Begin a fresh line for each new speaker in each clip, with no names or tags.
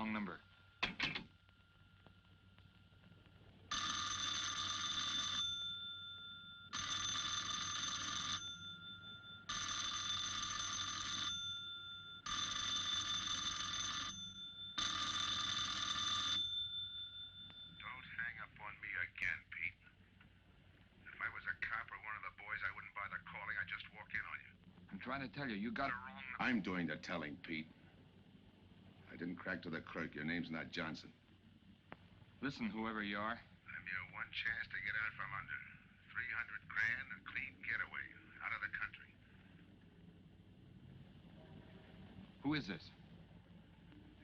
Wrong number.
Trying to tell you, you got it wrong. I'm doing the telling, Pete. I didn't crack to the clerk. Your name's not Johnson.
Listen, whoever you are.
I'm your one chance to get out from under. 300 grand, a clean getaway, out of the country.
Who is this?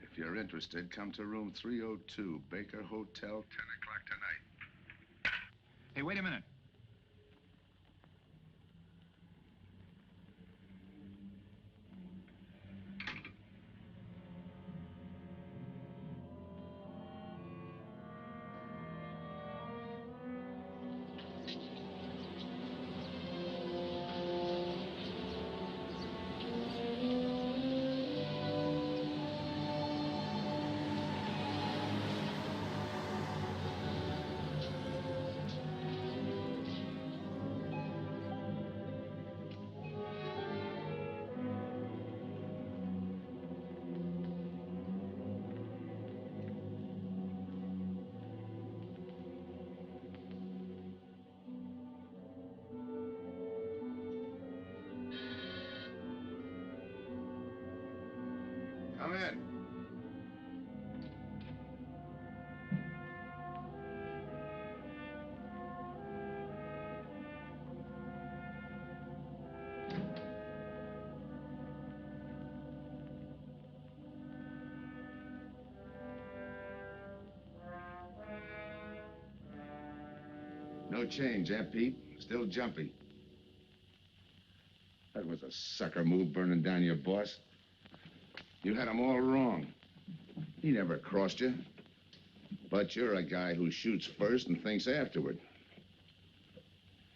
If you're interested, come to room 302, Baker Hotel.
10 o'clock tonight.
Hey, wait a minute.
Come in. No change, eh, Pete? Still jumpy. That was a sucker move, burning down your boss. You had him all wrong. He never crossed you. But you're a guy who shoots first and thinks afterward.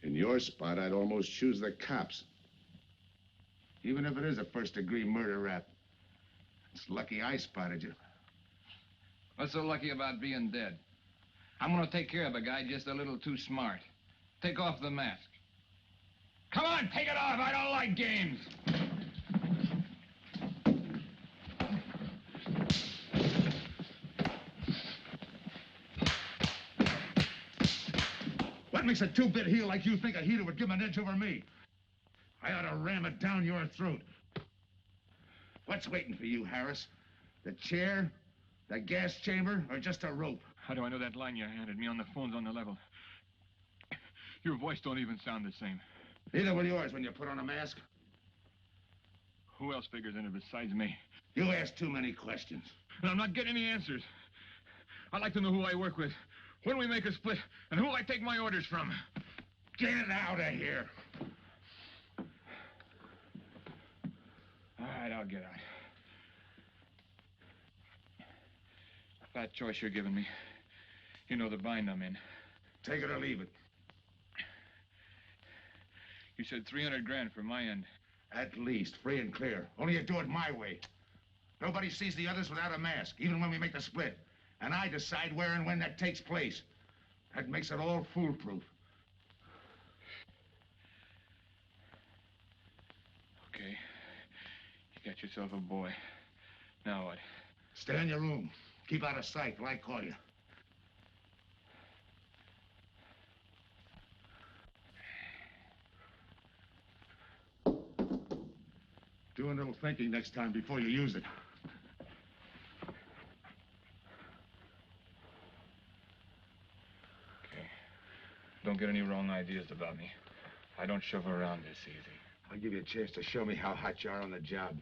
In your spot, I'd almost choose the cops. Even if it is a first-degree murder rap. It's lucky I spotted you.
What's so lucky about being dead? I'm gonna take care of a guy just a little too smart. Take off the mask. Come on, take it off. I don't like games.
What makes a two-bit heel like you think a heater would give him an edge over me? I ought to ram it down your throat. What's waiting for you, Harris? The chair, the gas chamber, or just a rope?
How do I know that line you handed me on the phone's on the level? Your voice don't even sound the same.
Neither will yours when you put on a mask.
Who else figures in it besides me?
You ask too many questions.
And I'm not getting any answers. I'd like to know who I work with, when we make a split, and who I take my orders from.
Get out of here.
All right, I'll get out. That choice you're giving me. You know the bind I'm in.
Take it or leave it.
You said 300 grand for my end.
At least, free and clear. Only you do it my way. Nobody sees the others without a mask, even when we make the split. And I decide where and when that takes place. That makes it all foolproof.
Okay. You got yourself a boy. Now what?
Stay in your room. Keep out of sight till I call you. Do a little thinking next time before you use it.
Okay. Don't get any wrong ideas about me. I don't shove around this easy.
I'll give you a chance to show me how hot you are on the job.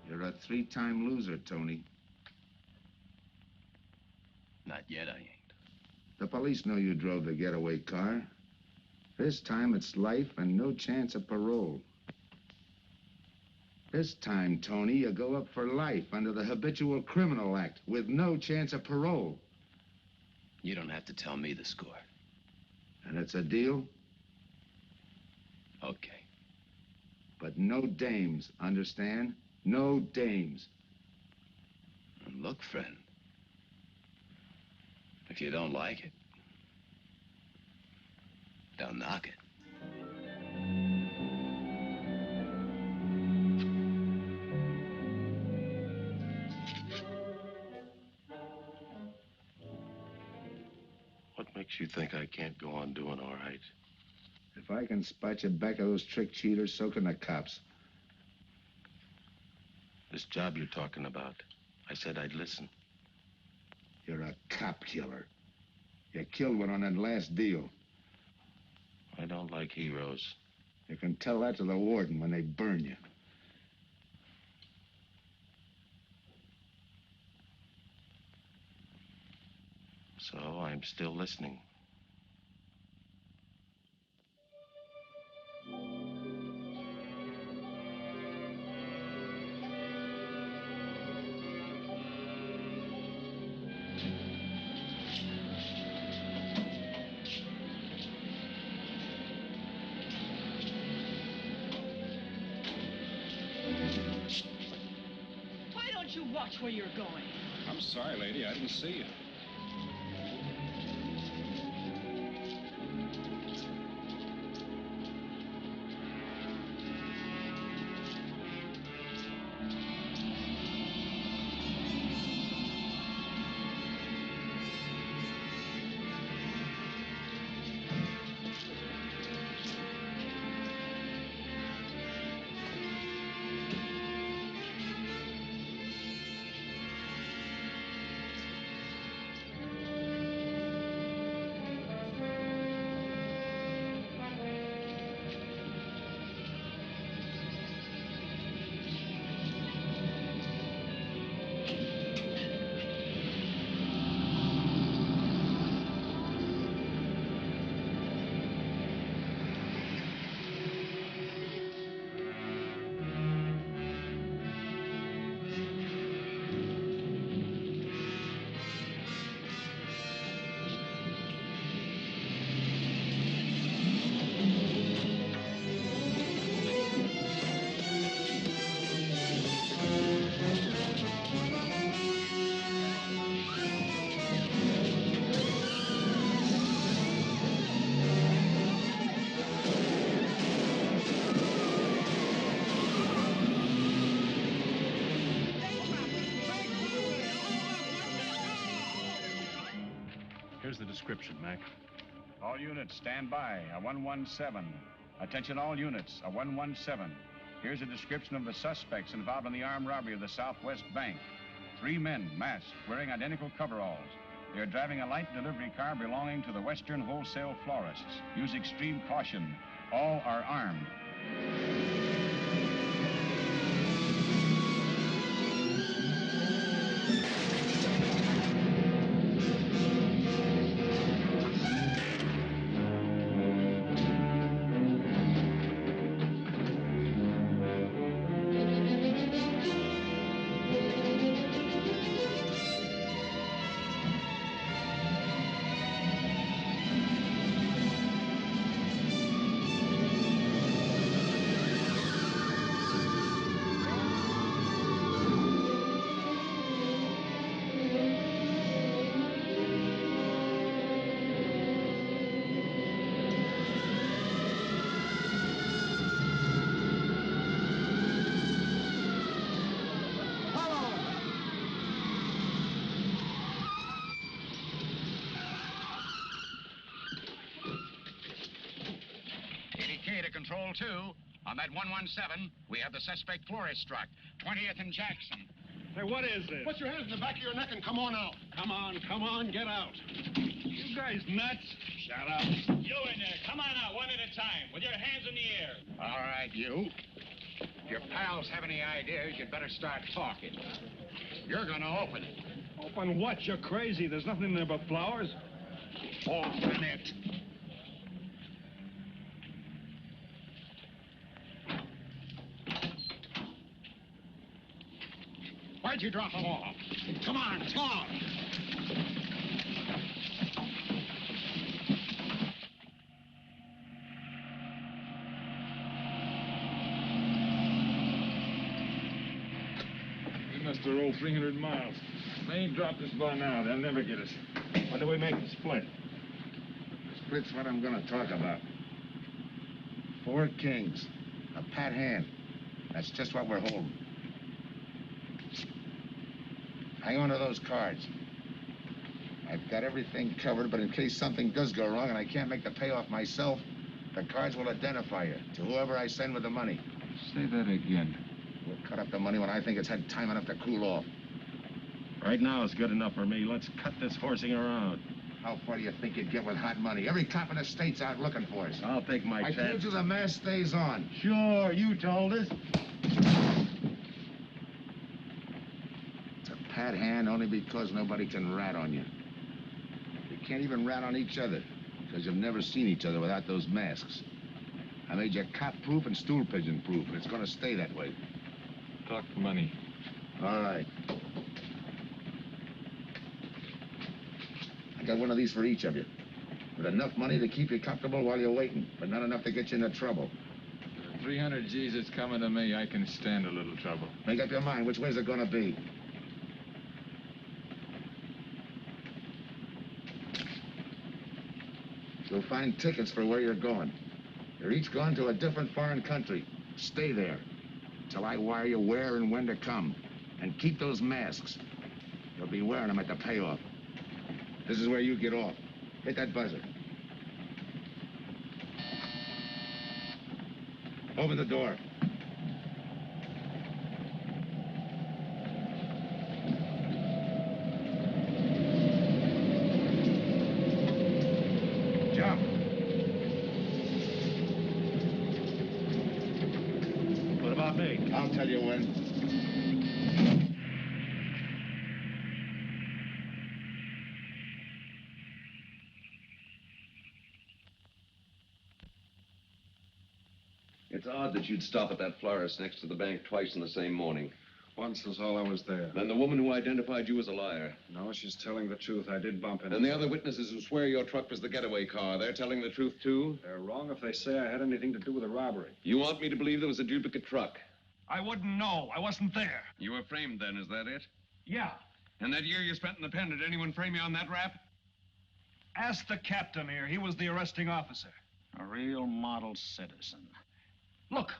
You're a three-time loser, Tony.
Not yet, I ain't.
The police know you drove the getaway car. This time it's life and no chance of parole. This time, Tony, you go up for life under the Habitual Criminal Act with no chance of parole.
You don't have to tell me the score.
And it's a deal?
Okay.
But no dames, understand? No dames.
And look, friend, if you don't like it, don't knock it.
What makes you think I can't go on doing all right?
If I can spot you back of those trick cheaters, so can the cops.
This job you're talking about, I said I'd listen.
You're a cop killer. You killed one on that last deal.
I don't like heroes.
You can tell that to the warden when they burn you.
So I'm still listening.
Why don't you watch where you're going?
I'm sorry, lady. I didn't see you. Here's the description, Mac.
All units, stand by. A 117. Attention all units, a 117. Here's a description of the suspects involved in the armed robbery of the Southwest Bank. 3 men, masked, wearing identical coveralls. They're driving a light delivery car belonging to the Western Wholesale Florists. Use extreme caution. All are armed. Control 2. On that 117, we have the suspect florist struck. 20th and Jackson.
Hey, what is this?
Put your hands in the back of your neck and come on out.
Come on, get out. You guys nuts?
Shut up.
You in there, come on out one at a time, with your hands in the air.
All right, you. If your pals have any ideas, you'd better start talking. You're gonna open it.
Open what? You're crazy. There's nothing in there but flowers. Open it.
Why'd you drop them off? Come on, talk!
We must have rolled 300 miles. They ain't dropped us by now. They'll never get us. When do we make the split?
Split's what I'm gonna talk about. 4 kings. A pat hand. That's just what we're holding. Hang on to those cards. I've got everything covered, but in case something does go wrong and I can't make the payoff myself, the cards will identify you to whoever I send with the money.
Say that again.
We'll cut up the money when I think it's had time enough to cool off.
Right now is good enough for me. Let's cut this horsing around.
How far do you think you'd get with hot money? Every cop in the state's out looking for us.
I'll take my
I
chance.
told you the mask stays on.
Sure, you told us.
It's a pat hand only because nobody can rat on you. You can't even rat on each other because you've never seen each other without those masks. I made you cop-proof and stool pigeon-proof, and it's going to stay that way.
Talk money.
All right. I got one of these for each of you. With enough money to keep you comfortable while you're waiting, but not enough to get you into trouble.
300 G's is coming to me. I can stand a little trouble.
Make up your mind. Which way's it going to be? You'll find tickets for where you're going. You're each going to a different foreign country. Stay there till I wire you where and when to come. And keep those masks. You'll be wearing them at the payoff. This is where you get off. Hit that buzzer. Open the door. Jump.
What about me?
I'll tell you when.
It's odd that you'd stop at that florist next to the bank twice in the same morning.
Once was all I was there.
Then the woman who identified you as a liar.
No, she's telling the truth. I did bump into
And the other witnesses who swear your truck was the getaway car, they're telling the truth, too?
They're wrong if they say I had anything to do with the robbery.
You want me to believe there was a duplicate truck?
I wouldn't know. I wasn't there.
You were framed then, is that it?
Yeah.
And that year you spent in the pen, did anyone frame you on that rap?
Ask the captain here. He was the arresting officer.
A real model citizen.
Look,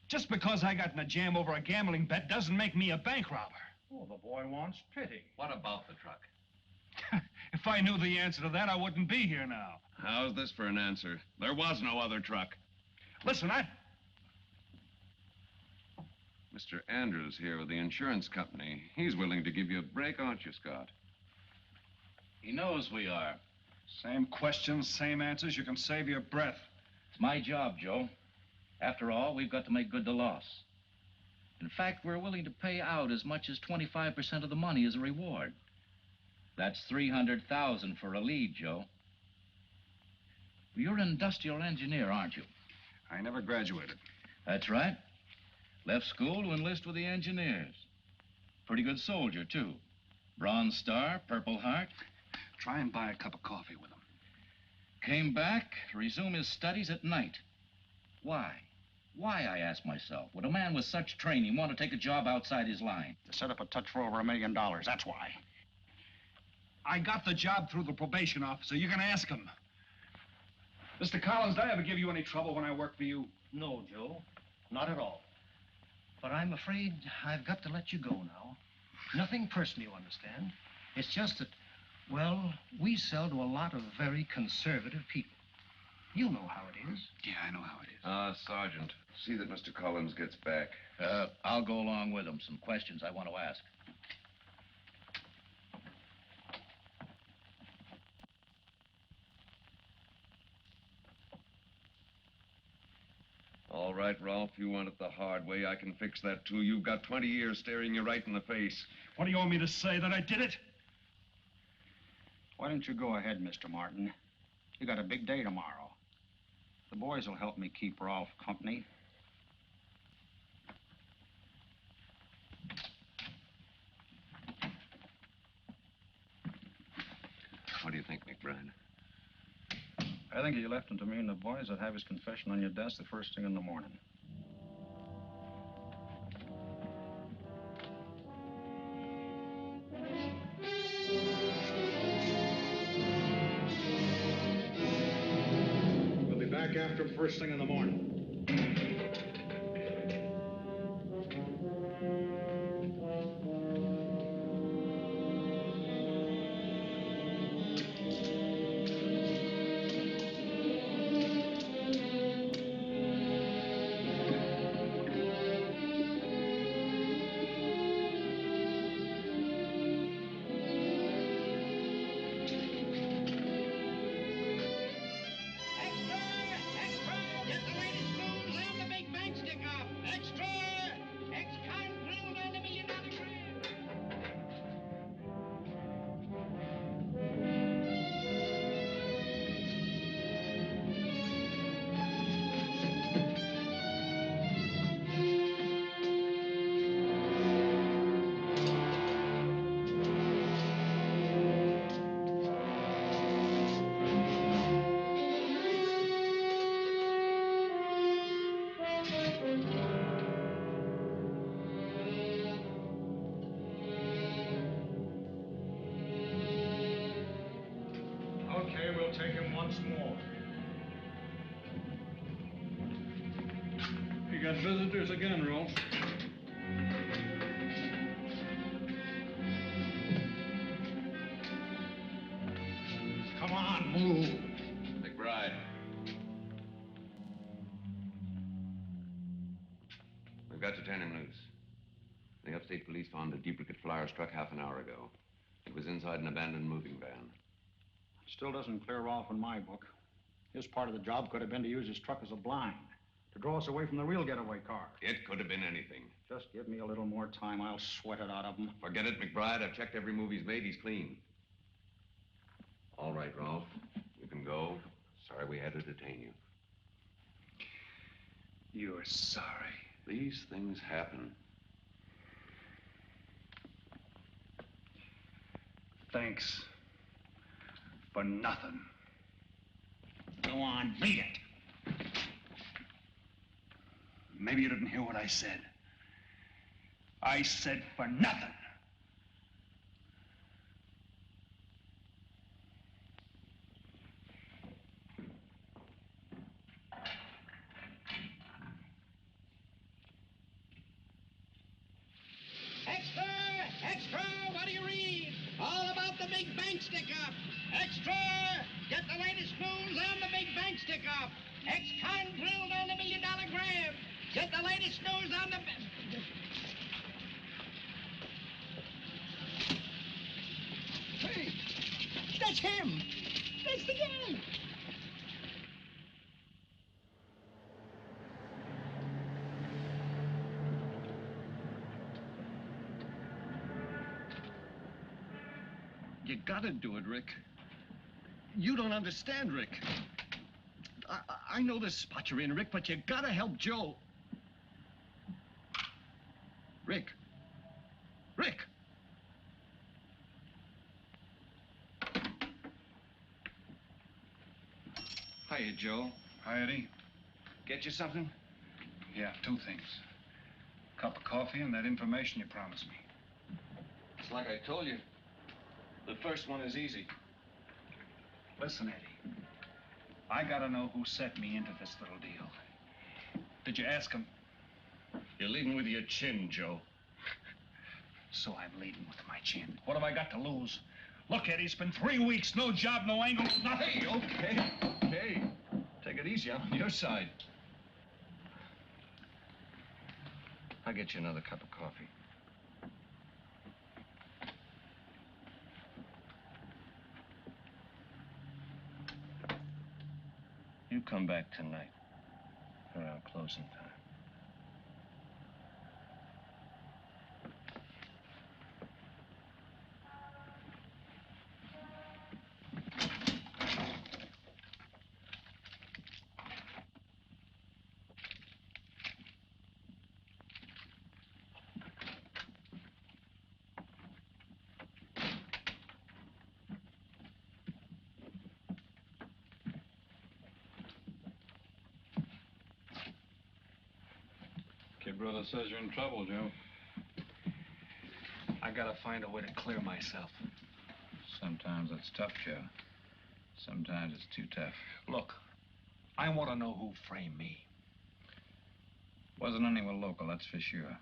just because I got in a jam over a gambling bet doesn't make me a bank robber.
Oh, the boy wants pity.
What about the truck?
If I knew the answer to that, I wouldn't be here now.
How's this for an answer? There was no other truck.
Listen,
Mr. Andrews here with the insurance company. He's willing to give you a break, aren't you, Scott?
He knows we are.
Same questions, same answers. You can save your breath.
It's my job, Joe. After all, we've got to make good the loss. In fact, we're willing to pay out as much as 25% of the money as a reward. That's $300,000 for a lead, Joe. You're an industrial engineer, aren't you?
I never graduated.
That's right. Left school to enlist with the engineers. Pretty good soldier, too. Bronze Star, Purple Heart.
Try and buy a cup of coffee with him.
Came back to resume his studies at night. Why? Why, I ask myself, would a man with such training want to take a job outside his line?
To set up a touch for over $1 million, that's why.
I got the job through the probation officer. You can ask him. Mr. Collins, did I ever give you any trouble when I worked for you?
No, Joe. Not at all. But I'm afraid I've got to let you go now. Nothing personal, you understand. It's just that, well, we sell to a lot of very conservative people. You know how it is.
Yeah, I know how it is.
Sergeant, see that Mr. Collins gets back.
I'll go along with him. Some questions I want to ask.
All right, Ralph, you want it the hard way. I can fix that, too. You've got 20 years staring you right in the face.
What do you want me to say, that I did it?
Why don't you go ahead, Mr. Martin? You got a big day tomorrow. The boys will help me keep Rolf company.
What do you think, McBride?
I think you left him to me and the boys would have his confession on your desk the first thing in the morning. We'll be back after him first thing in the morning. Okay, we'll take him once more. You got visitors again, Rolf. Come on, move.
McBride. We've got to turn him loose. The upstate police found a duplicate flyer struck half an hour ago. It was inside an abandoned moving van.
Still doesn't clear Rolf in my book. His part of the job could have been to use his truck as a blind, to draw us away from the real getaway car.
It could have been anything.
Just give me a little more time. I'll sweat it out of him.
Forget it, McBride. I've checked every move he's made. He's clean. All right, Ralph. You can go. Sorry we had to detain you.
You're sorry.
These things happen.
Thanks. For nothing. Go on, beat it. Maybe you didn't hear what I said. I said for nothing.
Extra! Extra! What do you read? All about the big bank stick-up. Extra! Get the latest news on the big bank stick-up. Ex-con drilled on the $1 million grab. Get the latest news on the... Hey, that's him. That's the guy.
You gotta do it, Rick. You don't understand, Rick. I know the spot you're in, Rick, but you gotta help Joe. Rick. Rick!
Hiya, Joe. Hi, Eddie.
Get you something?
Yeah, two things. Cup of coffee and that information you promised me.
It's like I told you. The first one is easy.
Listen, Eddie. I gotta know who set me into this little deal. Did you ask him?
You're leading with your chin, Joe.
So I'm leading with my chin. What have I got to lose? Look, Eddie, it's been 3 weeks. No job, no angle, nothing.
Hey, okay. Take it easy. I'm on your side. I'll get you another cup of coffee. You come back tonight around closing time.
brother says you're in trouble, Joe. I gotta find a way to clear myself.
Sometimes it's tough, Joe. Sometimes it's too tough.
Look, I want to know who framed me.
Wasn't anyone local, that's for sure.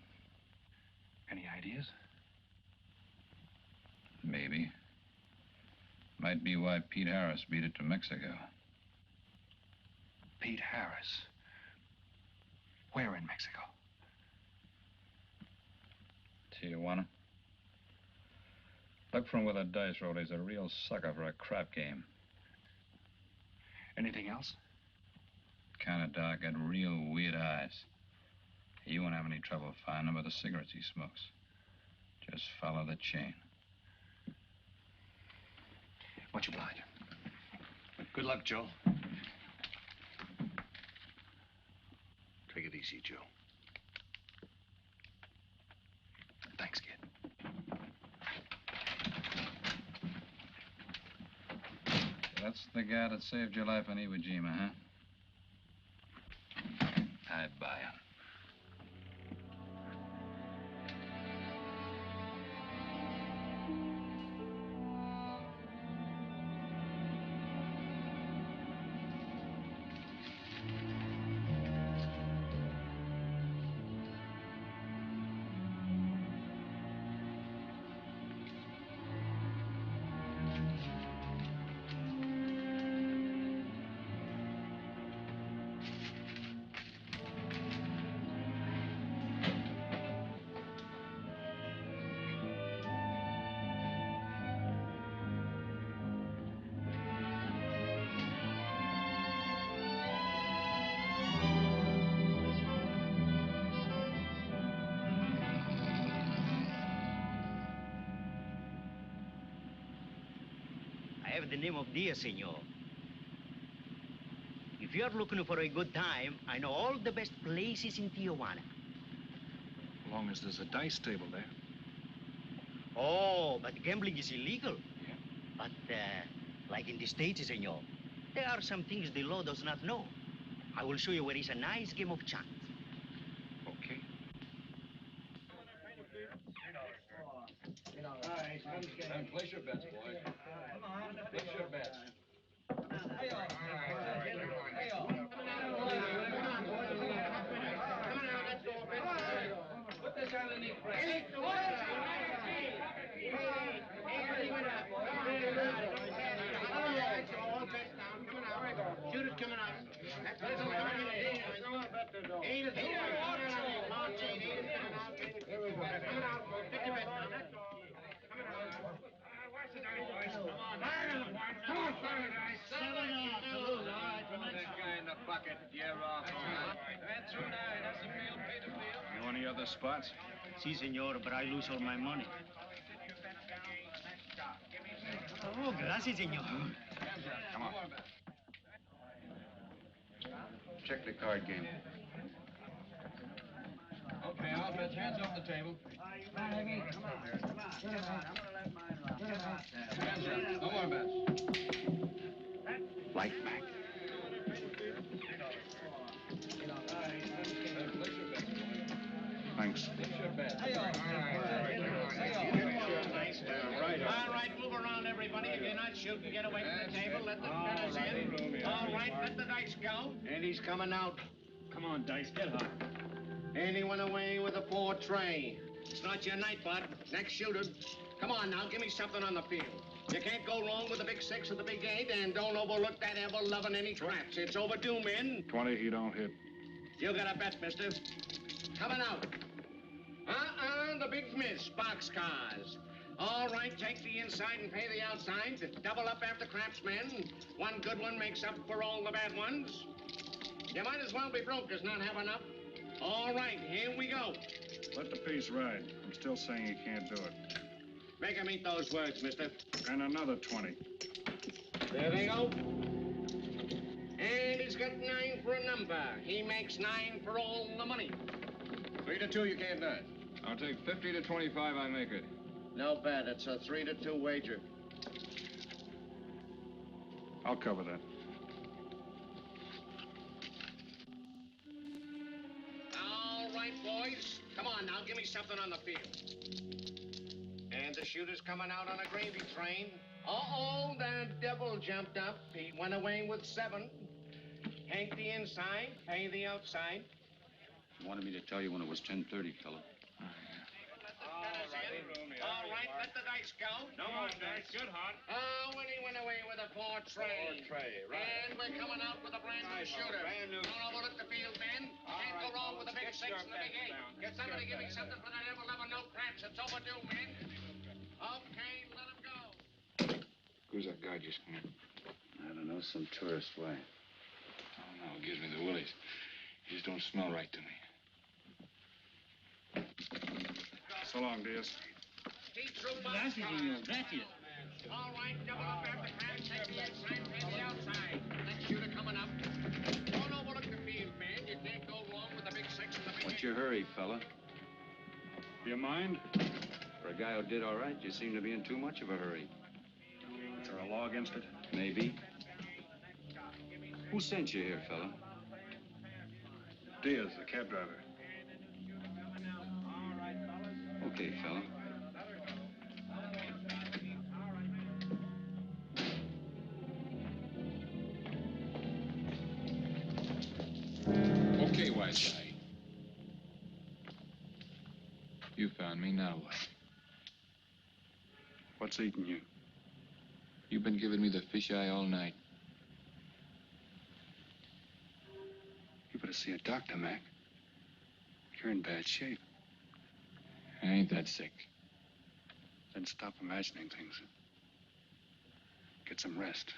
Any ideas?
Maybe. Might be why Pete Harris beat it to Mexico.
Pete Harris? Where in Mexico?
Tijuana. Look for him with a dice roll. He's a real sucker for a crap game.
Anything else?
Kind of dark, got real weird eyes. He won't have any trouble finding him with the cigarettes he smokes. Just follow the chain.
Much obliged. Good luck, Joe.
Take it easy, Joe.
Thanks, kid.
That's the guy that saved your life on Iwo Jima, huh? I buy him.
I have the name of Dia, senor. If you're looking for a good time, I know all the best places in Tijuana.
As long as there's a dice table there.
Oh, but gambling is illegal. Yeah. But, like in the States, senor, there are some things the law does not know. I will show you where is a nice game of chance.
Okay.
And place your bets, boys. Place your bets. Put this on the knee press.
Shoot it coming out.
You know any other spots?
Si, senor, but I lose all my money. Oh, gracias, senor.
Come on. Check the card game.
Okay, I'll bet hands off the table. No more bets.
Light back. Thanks.
All right, move around, everybody. If you're not shooting, get away from the table. Let the fellas in. All right, let the dice go.
And he's coming out.
Come on, Dice, get hot.
And he went away with a 4 tray.
It's not your night, bud. Next shooter. Come on now, give me something on the field. You can't go wrong with the big 6 or the big 8, and don't overlook that ever-loving any traps. It's overdue, men.
20, he don't hit.
You got a bet, mister. Coming out. The big miss, boxcars. All right, take the inside and pay the outside. Double up after craps, men. One good one makes up for all the bad ones. You might as well be broke as not have enough. All right, here we go.
Let the piece ride. I'm still saying he can't do it.
Make him eat those words, mister.
And another 20.
There they go. And he's got 9 for a number. He makes 9 for all the money.
3 to 2, you can't bet. I'll take 50 to 25, I make it.
No bet. It's a 3 to 2 wager.
I'll cover that.
All right, boys. something on the field. And the shooter's coming out on a gravy train. Uh-oh, the devil jumped up. He went away with 7. Hank the inside, pay the outside.
Wanted me to tell you when it was 10:30, fella.
All right, let the dice go.
No more dice. Good, Hart.
Oh, and he went away with a 4 tray.
4 tray, right.
And we're coming out with a brand new shooter.
Brand new.
Don't overlook the field, men. Can't go wrong with a big 6 and a big 8. Get somebody giving something for that ever-loving no cramps. It's overdue, men. Okay, let him go.
Who's that guy just come in?
I don't know, some tourist way.
Oh, no, it gives me the willies. He just don't smell right to me.
So long, Diaz.
Gracias, señor. Gracias. All right, double up after time. Take the inside, pay the outside. Next shooter coming up. Don't overlook the field, man. You can't go wrong with a big 6 and a big 8.
What's your hurry, fella?
Do you mind?
For a guy who did all right, you seem to be in too much of a hurry.
Is there a law against it?
Maybe. Who sent you here, fella?
Diaz, the cab driver.
Okay, fella.
Okay, wise guy. You found me, now what?
What's eating you?
You've been giving me the fisheye all night.
You better see a doctor, Mac. You're in bad shape.
I ain't that sick.
Then stop imagining things. Get some rest.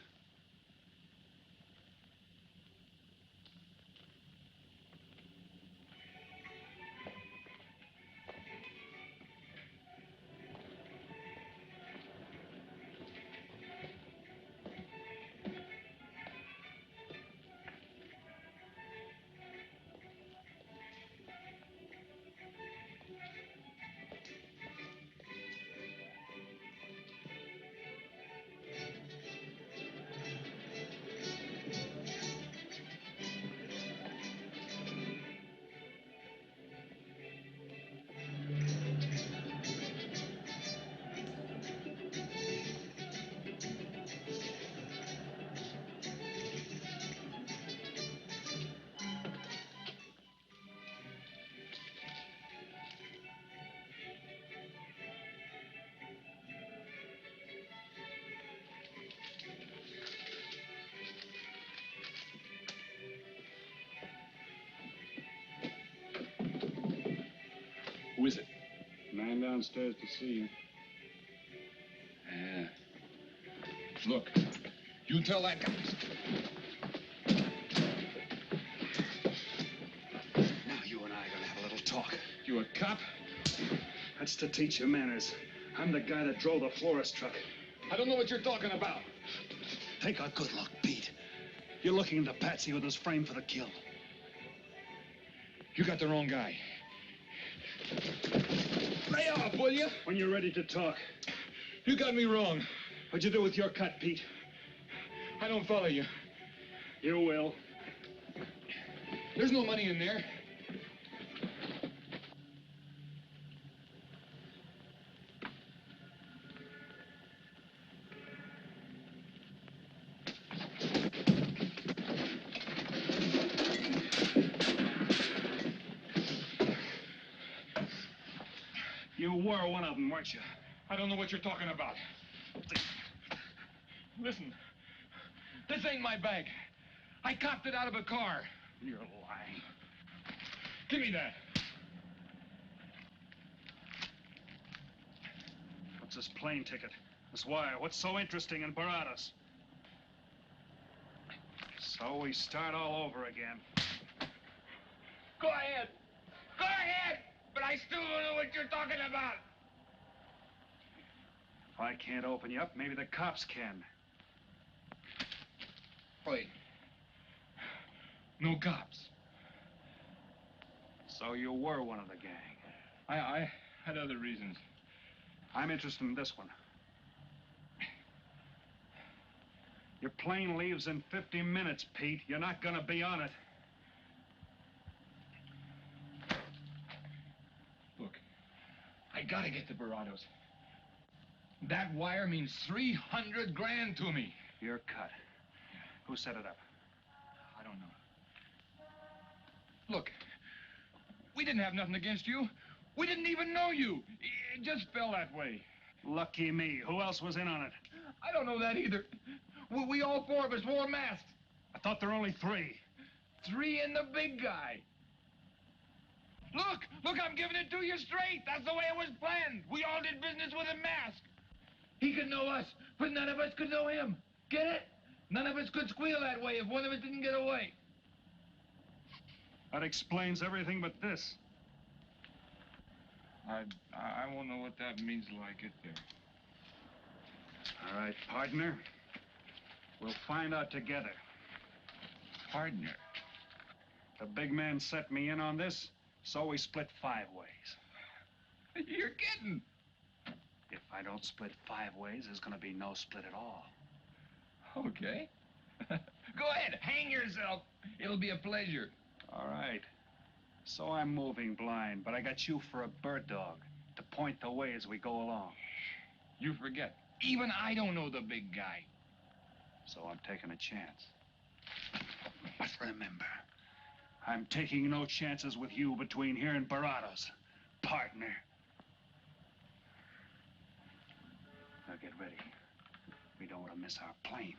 Who is it?
Man downstairs to see you.
Yeah. Look, you tell that guy.
Now you and I are gonna have a little talk.
You a cop?
That's to teach you manners. I'm the guy that drove the florist truck.
I don't know what you're talking about.
Take a good look, Pete. You're looking into Patsy with his frame for the kill.
You got the wrong guy. Lay off, will you?
When you're ready to talk.
You got me wrong.
What'd you do with your cut, Pete?
I don't follow you.
You will.
There's no money in there.
You were one of them, weren't you?
I don't know what you're talking about. Listen, this ain't my bag. I copped it out of a car.
You're lying.
Give me that.
What's this plane ticket? This wire? What's so interesting in Baradas? So we start all over again.
Go ahead. Go ahead. But I still don't know what you're talking about.
If I can't open you up, maybe the cops can.
Wait. No cops.
So you were one of the gang.
I had other reasons.
I'm interested in this one. Your plane leaves in 50 minutes, Pete. You're not gonna be on it.
Look, I gotta get to Barados. That wire means 300 grand to me.
You're cut. Who set it up?
I don't know. Look, we didn't have nothing against you. We didn't even know you. It just fell that way.
Lucky me. Who else was in on it?
I don't know that either. We all four of us wore masks.
I thought there were only 3.
3 and the big guy. Look, I'm giving it to you straight. That's the way it was planned. We all did business with a mask. He could know us, but none of us could know him. Get it? None of us could squeal that way if one of us didn't get away.
That explains everything but this.
I won't know what that means till I get there.
All right, partner. We'll find out together.
Partner?
The big man set me in on this, so we split 5 ways.
You're kidding.
If I don't split 5 ways, there's gonna be no split at all.
Okay. Go ahead, hang yourself. It'll be a pleasure.
All right. So I'm moving blind, but I got you for a bird dog to point the way as we go along.
You forget. Even I don't know the big guy.
So I'm taking a chance. But remember, I'm taking no chances with you between here and Barados, partner. Now get ready. We don't want to miss our plane.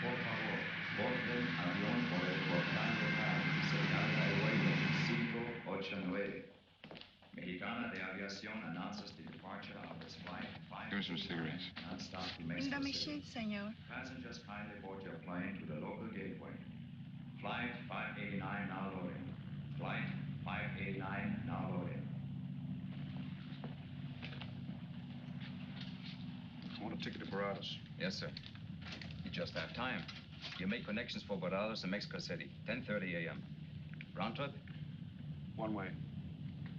Por favor, borden avión por el portal local, señal de vuelo 589. Mexicana de Aviación announces the departure of its flight 5.
Give me some cigarettes.
Non-stop to Mexico
Dame
City.
shit, señor.
Passengers kindly board your plane to the local gateway. Flight 589 now loading. Flight 589 now loading.
I want a ticket to Barados.
Yes, sir. You just have time. You make connections for Barados and Mexico City, 10:30 a.m. Round trip?
One way.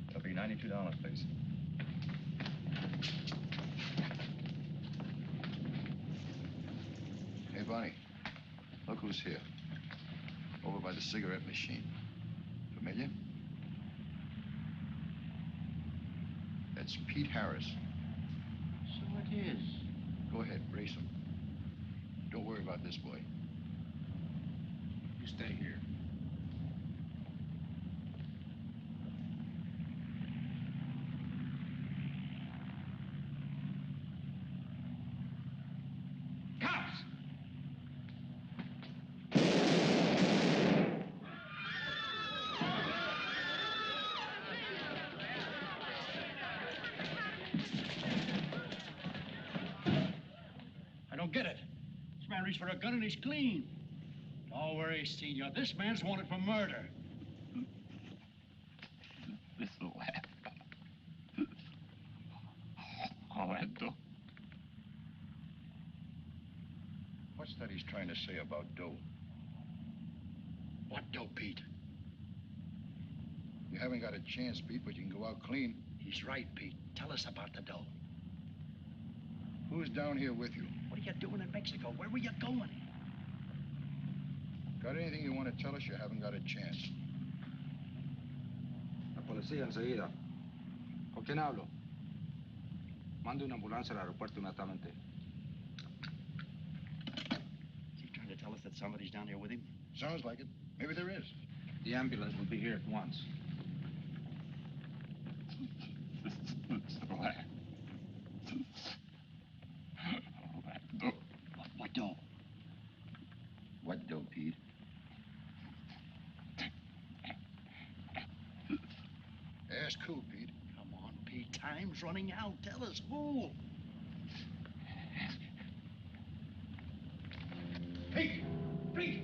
It'll be $92, please.
Hey, Bonnie, look who's here. Over by the cigarette machine. Familiar? That's Pete Harris.
So it is.
Go ahead, brace him. Don't worry about this boy. You stay here.
Cops!
I don't get it. This man reached for a gun and he's clean. Don't worry, Senor. This man's wanted for murder.
This will happen. Orlando.
What's that he's trying to say about dough?
What dough, Pete?
You haven't got a chance, Pete, but you can go out clean.
He's right, Pete. Tell us about the dough.
Who's down here with you?
What are you doing in Mexico? Where were you going?
Got anything you want to tell us? You haven't got a chance.
La policía enseguida. ¿Con quién hablo? Mande una ambulancia al aeropuerto inmediatamente.
Is he trying to tell us that somebody's down here with him?
Sounds like it. Maybe there is.
The ambulance will be here at once.
What dough?
What dough, Pete? Ask who, Pete?
Come on, Pete. Time's running out. Tell us who.
Pete! Pete!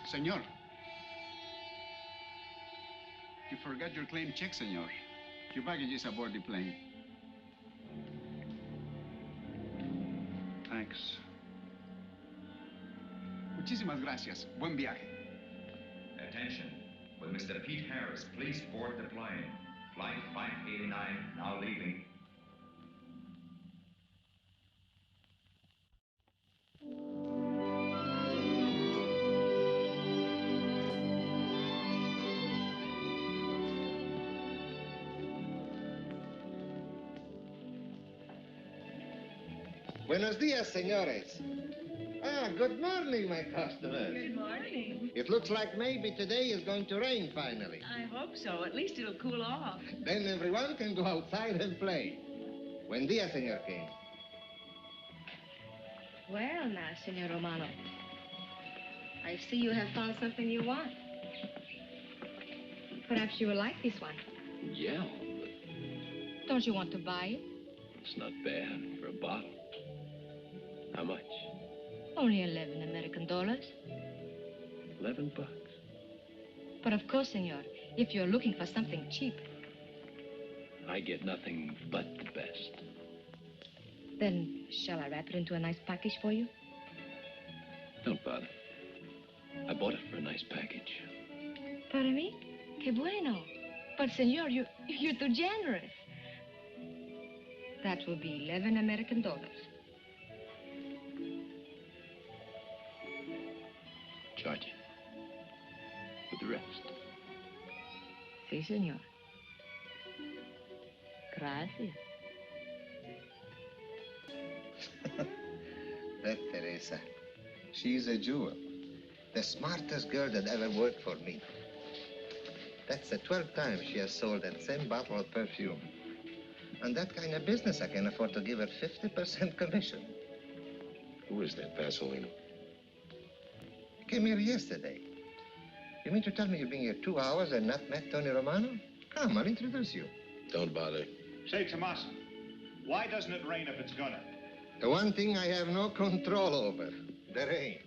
Senor. You forgot your claim check, senor. Your baggage is aboard the plane.
Thanks.
Muchísimas gracias. Buen viaje.
Attention. Will Mr. Pete Harris please board the plane? Flight 589 now leaving.
Buenos dias, senores. Ah, good morning, my customers.
Good morning.
It looks like maybe today is going to rain finally.
I hope so. At least it'll cool off.
Then everyone can go outside and play. Buen dia, Senor King.
Well, now, Senor Romano, I see you have found something you want. Perhaps you will like this one.
Yeah,
Don't you want to buy it?
it's not bad for a bottle. How much?
Only 11 American dollars.
$11.
But of course, senor, if you're looking for something cheap,
I get nothing but the best.
then shall I wrap it into a nice package for you?
Don't bother. I bought it for a nice package.
Para mí? Que bueno. But, senor, you're too generous. That will be 11 American dollars.
Charge it. With the rest.
Sí, senor. Gracias.
That Teresa, she's a jewel. The smartest girl that ever worked for me. That's the 12th time she has sold that same bottle of perfume. On that kind of business, I can afford to give her 50% commission.
Who is that Vaseline?
Came here yesterday. You mean to tell me you've been here 2 hours and not met Tony Romano? Come, I'll introduce you.
Don't bother.
Say, Tomas, why doesn't it rain if it's gonna?
The one thing I have no control over, the rain.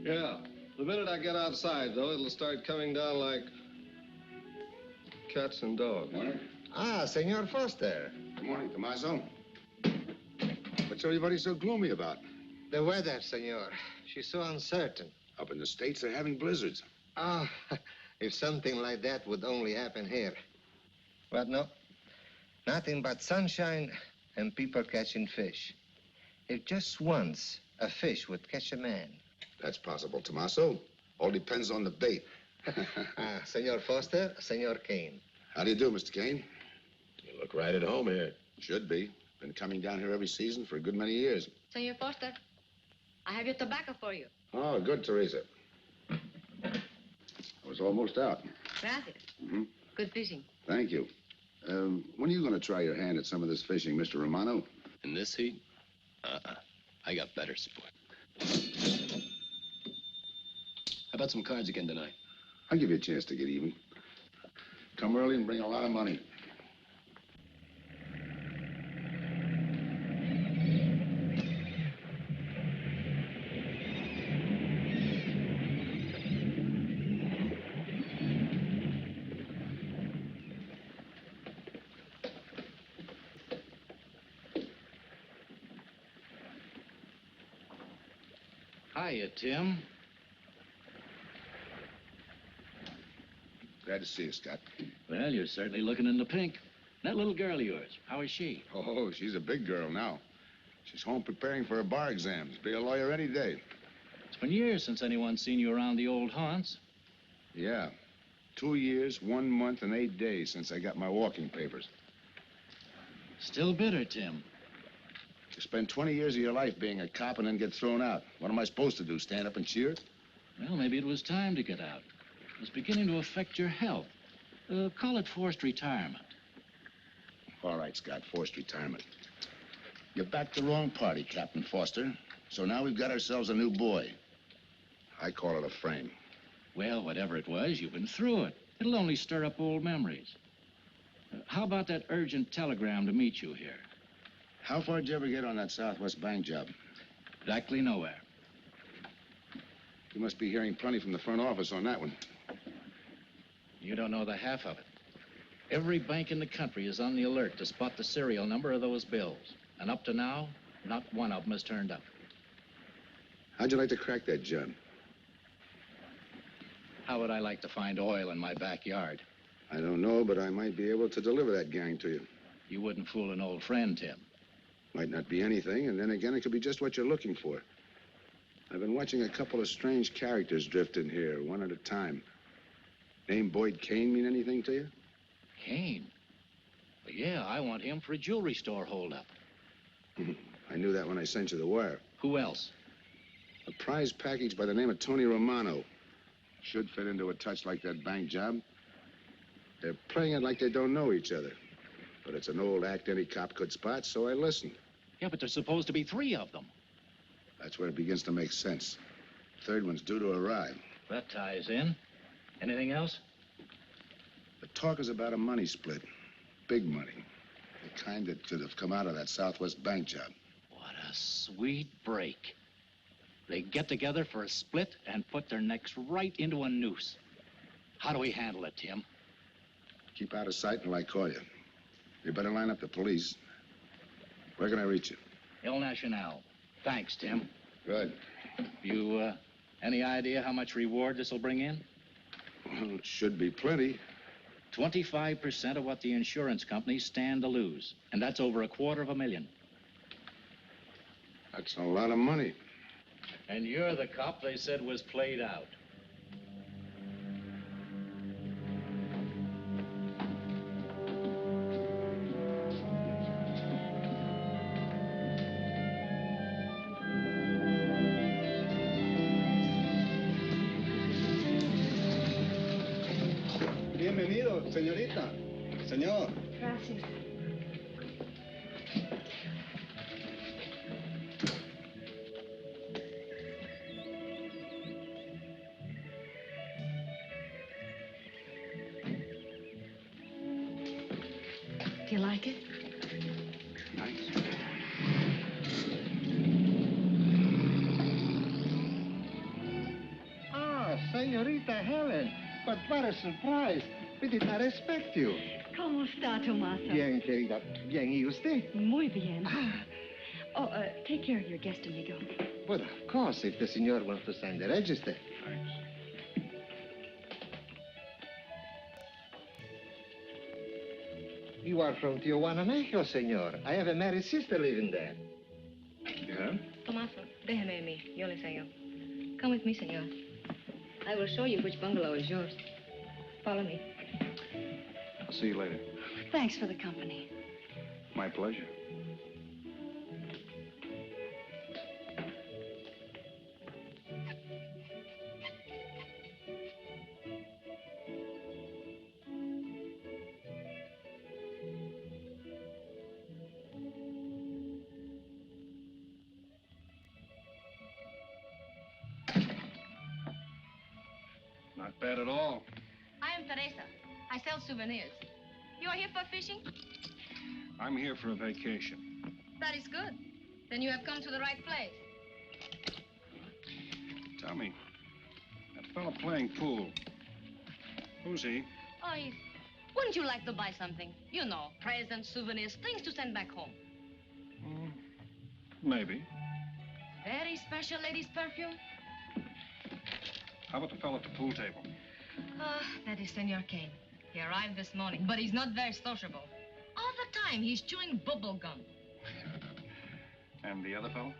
Yeah. The minute I get outside, though, it'll start coming down like cats and dogs.
Morning.
Ah, Senor Foster.
Good morning, Tommaso. What's everybody so gloomy about?
The weather, senor. She's so uncertain.
Up in the States, they're having blizzards.
Ah, if something like that would only happen here. But no, nothing but sunshine and people catching fish. If just once a fish would catch a man.
That's possible, Tommaso. All depends on the bait.
Senor Foster, Senor Kane.
How do you do, Mr. Kane?
You look right at home here.
Should be. Been coming down here every season for a good many years.
Senor Foster, I have your tobacco for you.
Oh, good, Teresa. I was almost out.
Gracias.
Mm-hmm.
Good fishing.
Thank you. When are you going to try your hand at some of this fishing, Mr. Romano?
In this heat? I got better sport. How about some cards again tonight?
I'll give you a chance to get even. Come early and bring a lot of money.
Hiya, Tim.
Glad to see you, Scott.
Well, you're certainly looking in the pink. That little girl of yours, how is she?
Oh, she's a big girl now. She's home preparing for her bar exams. Be a lawyer any day.
It's been years since anyone's seen you around the old haunts.
Yeah. 2 years, 1 month, and 8 days since I got my walking papers.
Still bitter, Tim.
You spend 20 years of your life being a cop and then get thrown out. What am I supposed to do, stand up and cheer?
Well, maybe it was time to get out. It was beginning to affect your health. Call it forced retirement.
All right, Scott, forced retirement. You backed the wrong party, Captain Foster. So now we've got ourselves a new boy. I call it a frame.
Well, whatever it was, you've been through it. It'll only stir up old memories. How about that urgent telegram to meet you here?
How far did you ever get on that Southwest Bank job?
Exactly nowhere.
You must be hearing plenty from the front office on that one.
You don't know the half of it. Every bank in the country is on the alert to spot the serial number of those bills. And up to now, not one of them has turned up.
How'd you like to crack that job?
How would I like to find oil in my backyard?
I don't know, but I might be able to deliver that gang to you.
You wouldn't fool an old friend, Tim.
Might not be anything, and then again, it could be just what you're looking for. I've been watching a couple of strange characters drift in here, one at a time. Name Boyd Kane mean anything to you?
Kane? Well, yeah, I want him for a jewelry store holdup.
I knew that when I sent you the wire.
Who else?
A prize package by the name of Tony Romano. Should fit into a touch like that bank job. They're playing it like they don't know each other. But it's an old act any cop could spot, so I listened.
Yeah, but there's supposed to be 3 of them.
That's where it begins to make sense. Third one's due to arrive.
That ties in. Anything else?
The talk is about a money split. Big money. The kind that could have come out of that Southwest bank job.
What a sweet break. They get together for a split and put their necks right into a noose. How do we handle it, Tim?
Keep out of sight until I call you. You better line up the police. Where can I reach you?
El Nacional. Thanks, Tim.
Good.
You, any idea how much reward this will bring in?
Well, it should be plenty.
25% of what the insurance companies stand to lose. And that's over $250,000.
That's a lot of money.
And you're the cop they said was played out.
Bienvenido, señorita. Señor.
Gracias. Do you like it?
Nice. Ah, señorita Helen. But what a surprise. We did not expect you.
¿Cómo está, Tomaso?
Bien, querida. Bien, ¿y usted?
Muy bien. Oh, take care of your guest, amigo.
But of course, if the senor wants to sign the register.
Thanks.
You are from Tijuana, Mexico, senor. I have a married sister living there.
Yeah?
Tomaso, déjeme a mí. Yo le enseño. Come with me, senor. I will show you which bungalow is yours. Follow me.
I'll see you later.
Thanks for the company.
My pleasure. Not bad at all.
I am Teresa. I sell souvenirs. You are here for fishing?
I'm here for a vacation.
That is good. Then you have come to the right place.
Tell me, that fella playing pool, who's he?
Oh, wouldn't you like to buy something? You know, presents, souvenirs, things to send back home.
Maybe.
Very special ladies' perfume?
How about the fella at the pool table?
That is Senor Kane. He arrived this morning, but he's not very sociable. All the time, he's chewing bubble gum.
And the other fella?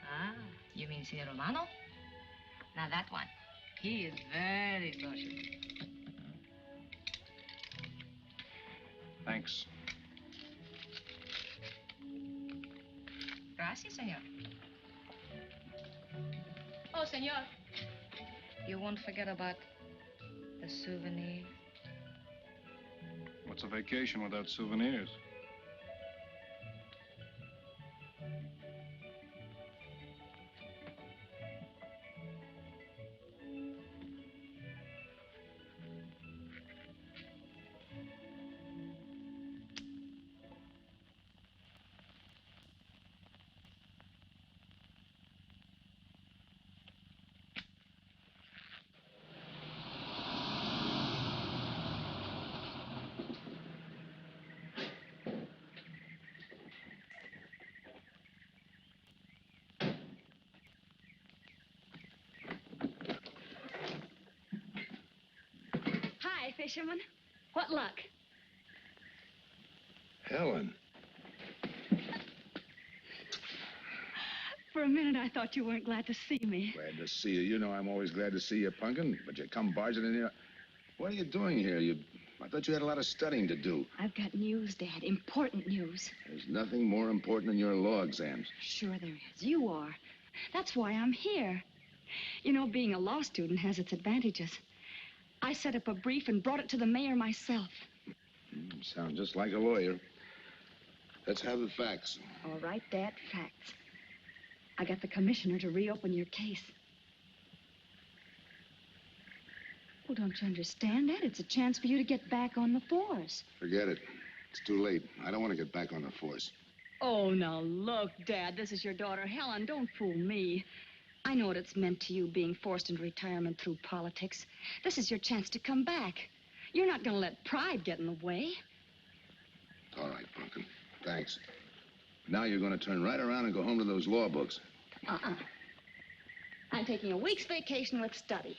Ah, you mean Senor Romano? Now that one, he is very sociable.
Thanks.
Gracias, senor. Oh, senor. You won't forget about the souvenir.
What's a vacation without souvenirs?
Hi, fisherman. What luck?
Helen.
For a minute, I thought you weren't glad to see me.
Glad to see you. You know I'm always glad to see you, Punkin, but you come barging in here. What are you doing here? You I thought you had a lot of studying to do.
I've got news, Dad. Important news.
There's nothing more important than your law exams.
Sure there is. You are. That's why I'm here. You know, being a law student has its advantages. I set up a brief and brought it to the mayor myself.
You sound just like a lawyer. Let's have the facts.
All right, Dad, facts. I got the commissioner to reopen your case. Well, don't you understand that? It's a chance for you to get back on the force.
Forget it. It's too late. I don't want to get back on the force.
Oh, now look, Dad, this is your daughter, Helen. Don't fool me. I know what it's meant to you being forced into retirement through politics. This is your chance to come back. You're not going to let pride get in the way.
All right, Pumpkin. Thanks. Now you're going to turn right around and go home to those law books.
I'm taking a week's vacation with study.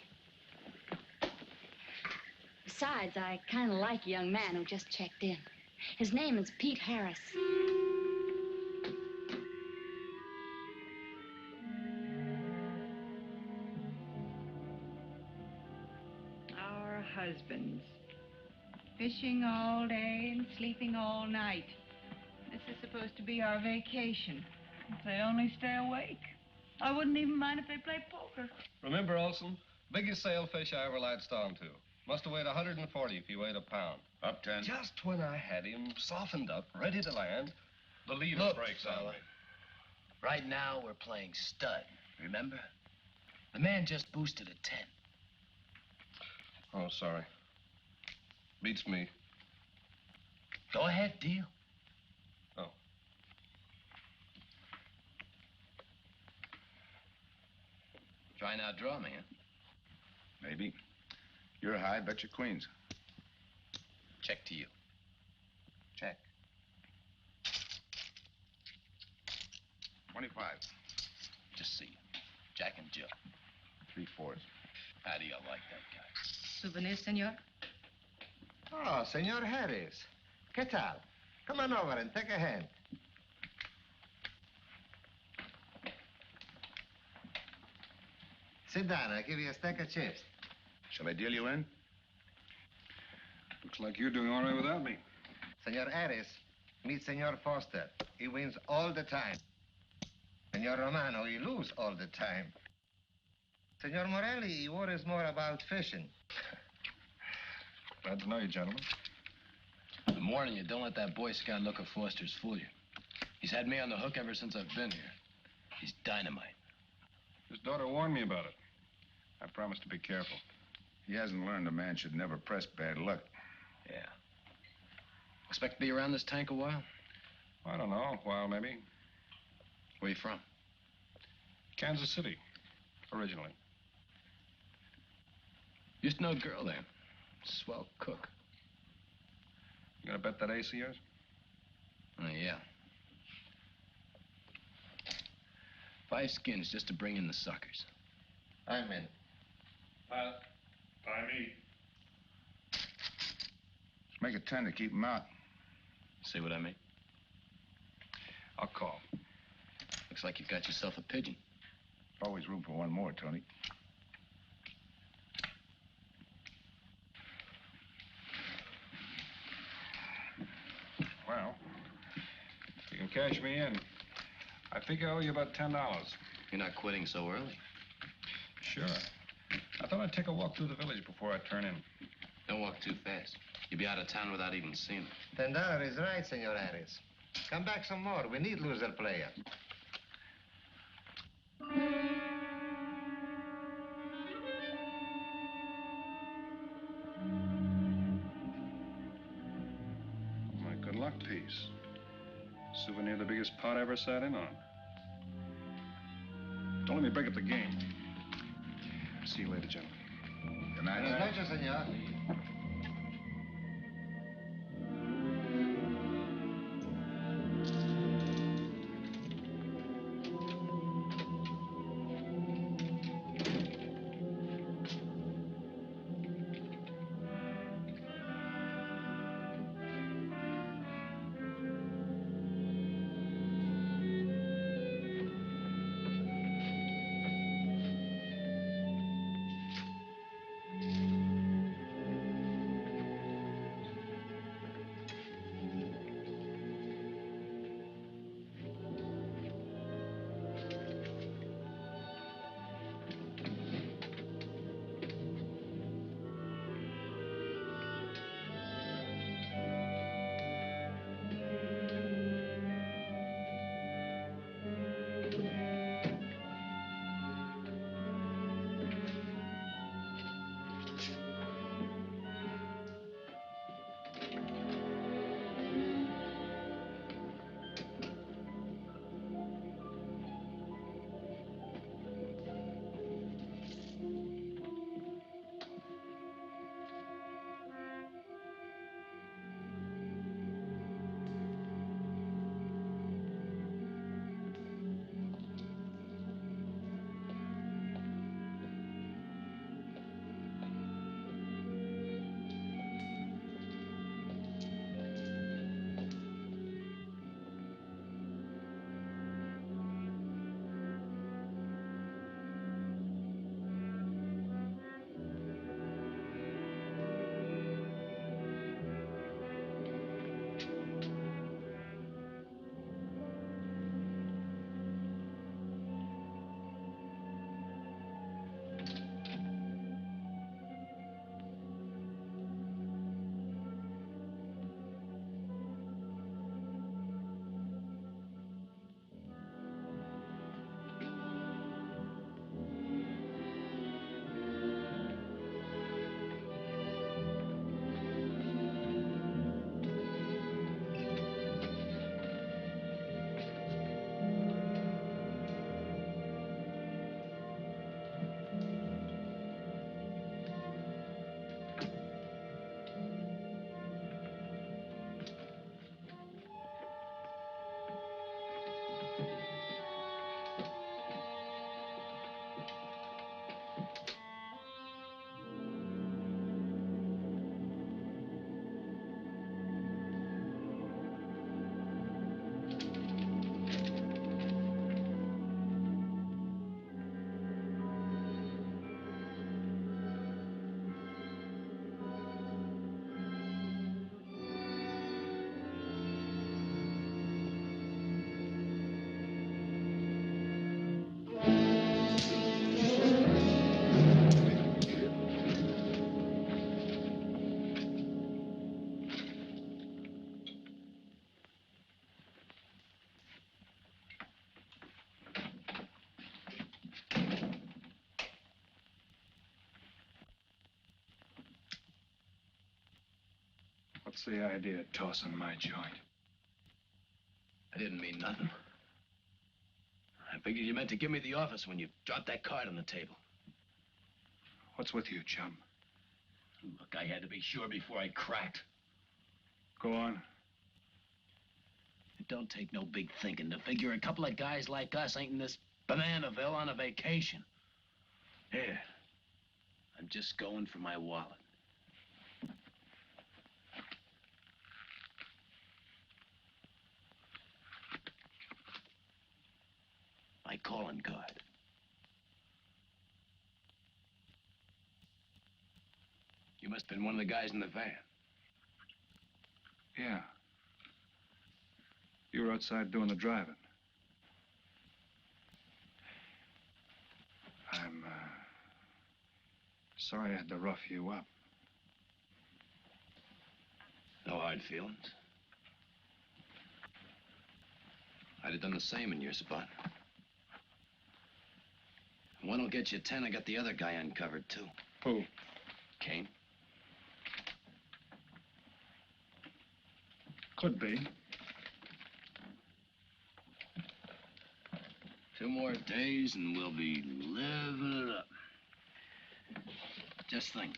Besides, I kind of like a young man who just checked in. His name is Pete Harris.
Our husbands. Fishing all day and sleeping all night. This is supposed to be our vacation. If they only stay awake. I wouldn't even mind if they played poker.
Remember, Olson? Biggest sailfish I ever latched onto. Must have weighed 140 if he weighed a pound.
Up 10.
Just when I had him softened up, ready to land, the leader
Look,
breaks on
fella.
me.
Right now, we're playing stud, remember? The man just boosted a 10.
Oh, sorry. Beats me.
Go ahead, deal.
Oh.
Try and outdraw me, huh?
Maybe. You're high, bet your queens.
Check to you.
Check. 25.
Just see. Jack and Jill.
3/4.
How do you like that guy?
Souvenirs, senor?
Oh, Senor Harris. ¿Qué tal? Come on over and take a hand. Sit down. I'll give you a stack of chips.
Shall I deal you in?
Looks like you're doing all right without me.
Senor Harris, meet Senor Foster. He wins all the time. Senor Romano, he lose all the time. Senor Morelli, he worries more about fishing.
Glad to know you, gentlemen.
I'm warning you, don't let that Boy Scout look of Foster's fool you. He's had me on the hook ever since I've been here. He's dynamite.
His daughter warned me about it. I promised to be careful.
He hasn't learned a man should never press bad luck.
Yeah. Expect to be around this tank a while?
I don't know, a while maybe.
Where you from?
Kansas City, originally.
Used to know a girl there. Swell cook.
You gonna bet that ace of yours?
Yeah. 5 skins just to bring in the suckers.
I'm in.
By me.
Let's make it 10 to keep him out.
See what I mean?
I'll call.
Looks like you got yourself a pigeon.
Always room for one more, Tony.
Well, you can cash me in. I think I owe you about $10.
You're not quitting so early.
Sure. I thought I'd take a walk through the village before I turn in.
Don't walk too fast. You'll be out of town without even seeing it.
$10 is right, Senor Harris. Come back some more. We need loser player.
My good luck piece. Souvenir of the biggest pot I ever sat in on. Don't let me break up the game. See you later, gentlemen.
Good night.
Buenas noches, senor.
What's the idea of tossing my joint?
I didn't mean nothing. I figured you meant to give me the office when you dropped that card on the table.
What's with you, chum?
Look, I had to be sure before I cracked.
Go on.
It don't take no big thinking to figure a couple of guys like us ain't in this Bananaville on a vacation. Here, I'm just going for my wallet. My calling card. You must have been one of the guys in the van.
Yeah. You were outside doing the driving. I'm, sorry I had to rough you up.
No hard feelings. I'd have done the same in your spot. One will get you 10. I got the other guy uncovered, too.
Who?
Kane.
Could be.
2 more days and we'll be living it up. Just think.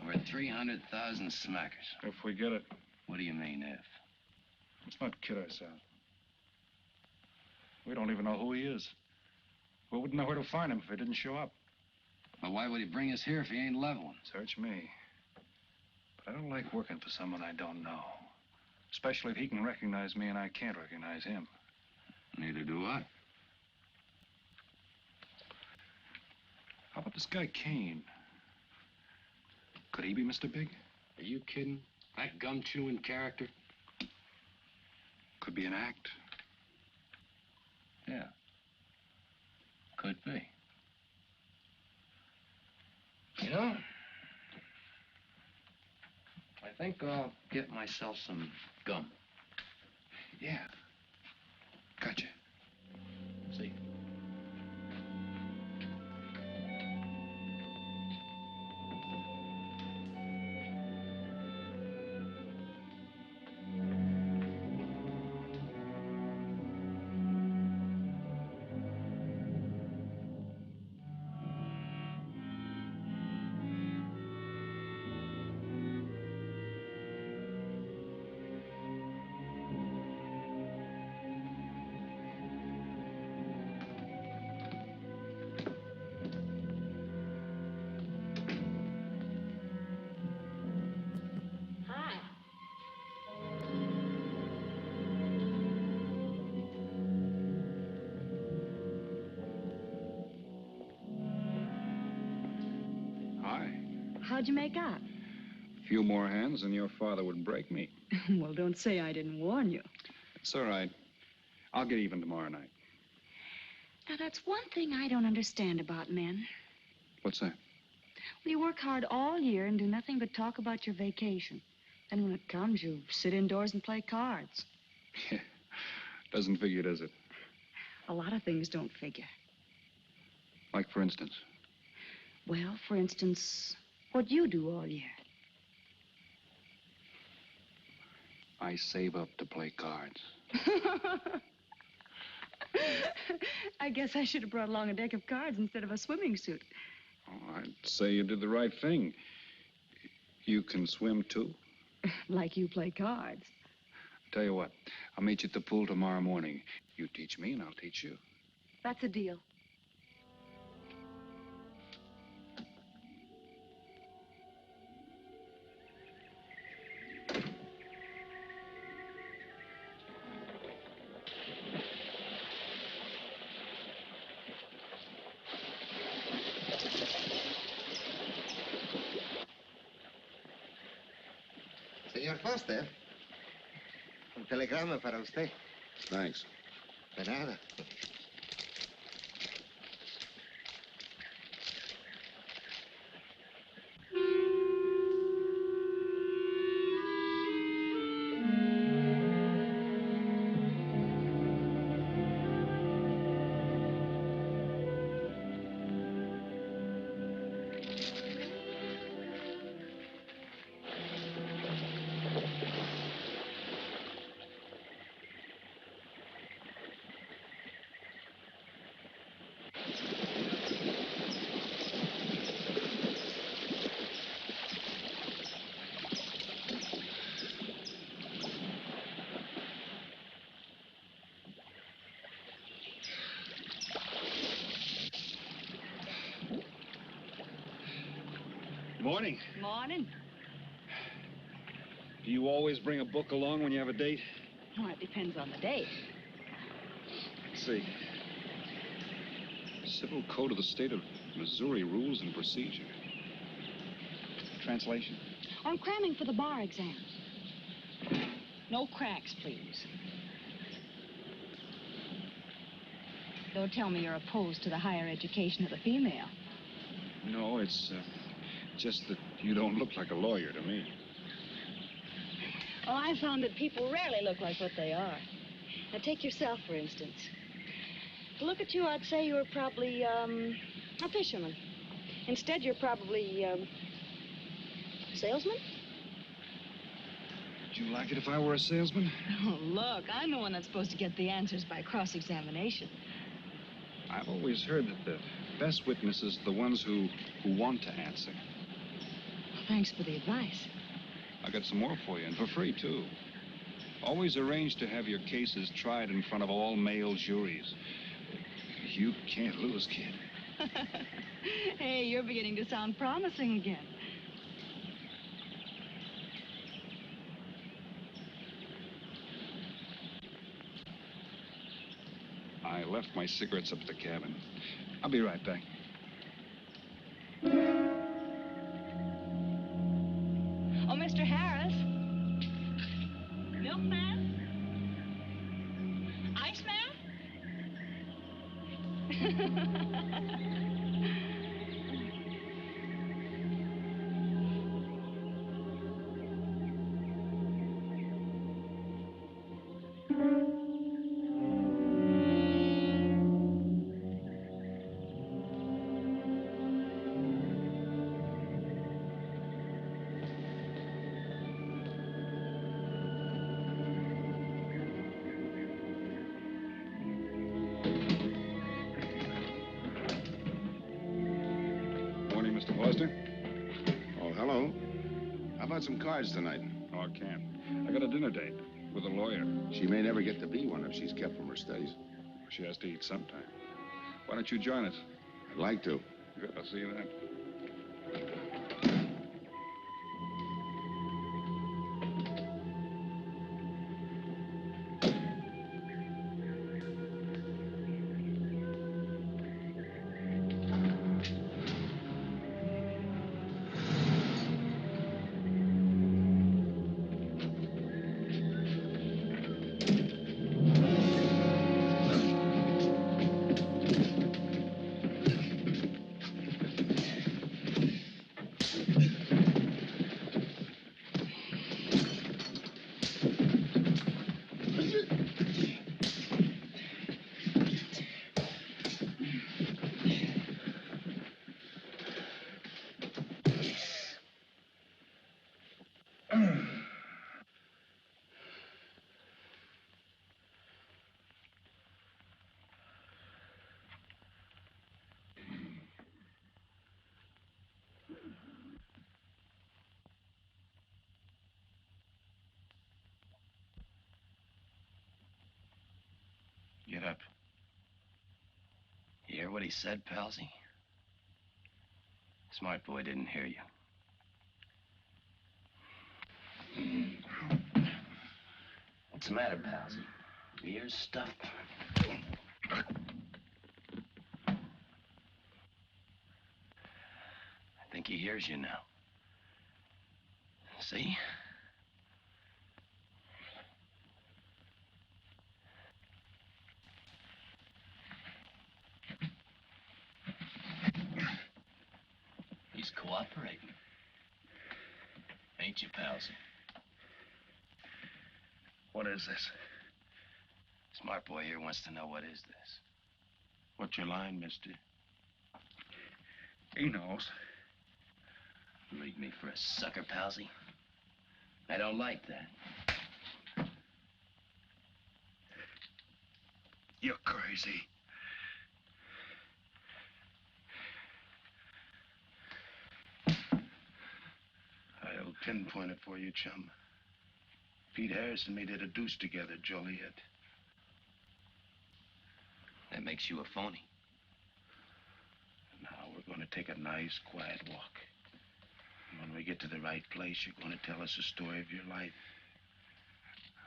Over 300,000 smackers.
If we get it.
What do you mean, if?
Let's not kid ourselves. We don't even know who he is. We wouldn't know where to find him if he didn't show up.
Well, why would he bring us here if he ain't leveling?
Search me. But I don't like working for someone I don't know. Especially if he can recognize me and I can't recognize him.
Neither do I.
How about this guy, Kane? Could he be Mr. Big?
Are you kidding? That gum-chewing character?
Could be an act.
Yeah. Could be. You know, I think I'll get myself some gum.
Yeah. Gotcha.
See.
How'd you make out?
A few more hands and your father would break me.
Well, don't say I didn't warn you.
It's all right. I'll get even tomorrow night.
Now, that's one thing I don't understand about men.
What's that?
Well, you work hard all year and do nothing but talk about your vacation. Then when it comes, you sit indoors and play cards.
Yeah. Doesn't figure, does it?
A lot of things don't figure.
Like, for instance?
Well, for instance, what you do all year.
I save up to play cards.
I guess I should have brought along a deck of cards instead of a swimming suit.
Oh, I'd say you did the right thing. You can swim, too?
Like you play cards.
Tell you what, I'll meet you at the pool tomorrow morning. You teach me and I'll teach you.
That's a deal.
Señor Foster, un telegrama para usted.
Thanks.
De nada.
Morning.
Morning.
Do you always bring a book along when you have a date?
Well, it depends on the date.
Let's see.
Civil Code of the State of Missouri Rules and Procedure. Translation?
I'm cramming for the bar exam. No cracks, please. Don't tell me you're opposed to the higher education of the female.
No, it's just that you don't look like a lawyer to me.
Well, I found that people rarely look like what they are. Now, take yourself, for instance. To look at you, I'd say you were probably, a fisherman. Instead, you're probably, salesman?
Would you like it if I were a salesman?
Oh, look, I'm the one that's supposed to get the answers by cross-examination.
I've always heard that the best witnesses are the ones who want to answer.
Well, thanks for the advice.
I got some more for you, and for free, too. Always arrange to have your cases tried in front of all male juries. You can't lose, kid.
Hey, you're beginning to sound promising again.
I left my cigarettes up at the cabin. I'll be right back.
Oh, Mr. Harris. Milkman? Iceman?
Morning, Mr. Foster.
Oh, hello. How about some cards tonight?
Oh, I can't. I got a dinner date with a lawyer.
She may never get to be one if she's kept from her studies.
She has to eat sometime. Why don't you join us?
I'd like to.
Good, I'll see you then.
Get up. You hear what he said, Palsy? Smart boy didn't hear you. What's the matter, Palsy? Your ears stuffed? I think he hears you now. See? He's cooperating. Ain't you, Palsy?
What is this?
Smart boy here wants to know what is this.
What's your line, mister? He knows.
Leave me for a sucker, Palsy. I don't like that.
You're crazy.
I'll pinpoint it for you, chum. Pete Harris and me did a deuce together, Joliet.
That makes you a phony.
Now we're going to take a nice, quiet walk. When we get to the right place, you're going to tell us the story of your life.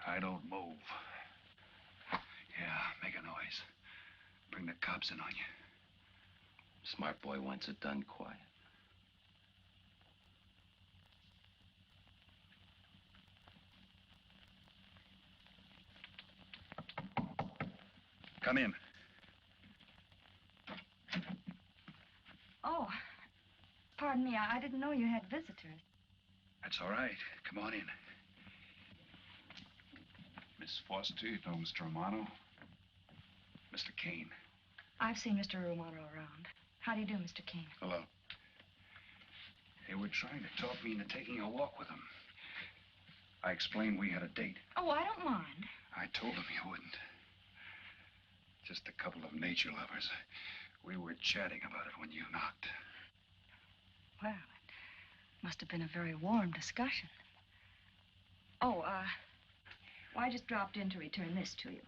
I don't move. Yeah, make a noise. Bring the cops in on you.
Smart boy wants it done quiet.
Come in.
Oh, pardon me. I didn't know you had visitors.
That's all right. Come on in. Miss Foster, you know Mr. Romano? Mr. Kane.
I've seen Mr. Romano around. How do you do, Mr. Kane?
Hello. They were trying to talk me into taking a walk with them. I explained we had a date.
Oh, I don't mind.
I told them you wouldn't. Just a couple of nature lovers. We were chatting about it when you knocked.
Well, it must have been a very warm discussion. Oh, well, I just dropped in to return this to you.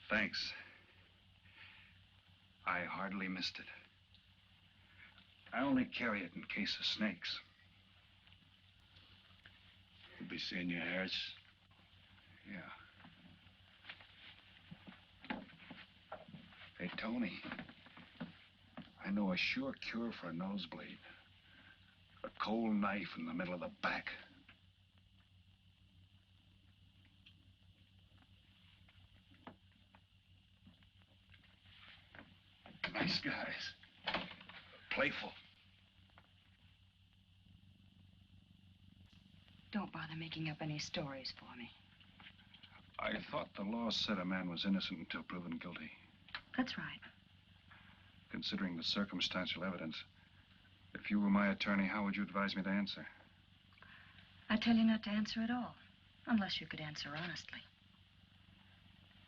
Thanks. I hardly missed it. I only carry it in case of snakes.
You'll be seeing your Harris?
Yeah. Hey, Tony. I know a sure cure for a nosebleed. A cold knife in the middle of the back. Nice guys. Playful.
Don't bother making up any stories for me.
I thought the law said a man was innocent until proven guilty.
That's right.
Considering the circumstantial evidence, if you were my attorney, how would you advise me to answer?
I tell you not to answer at all, unless you could answer honestly.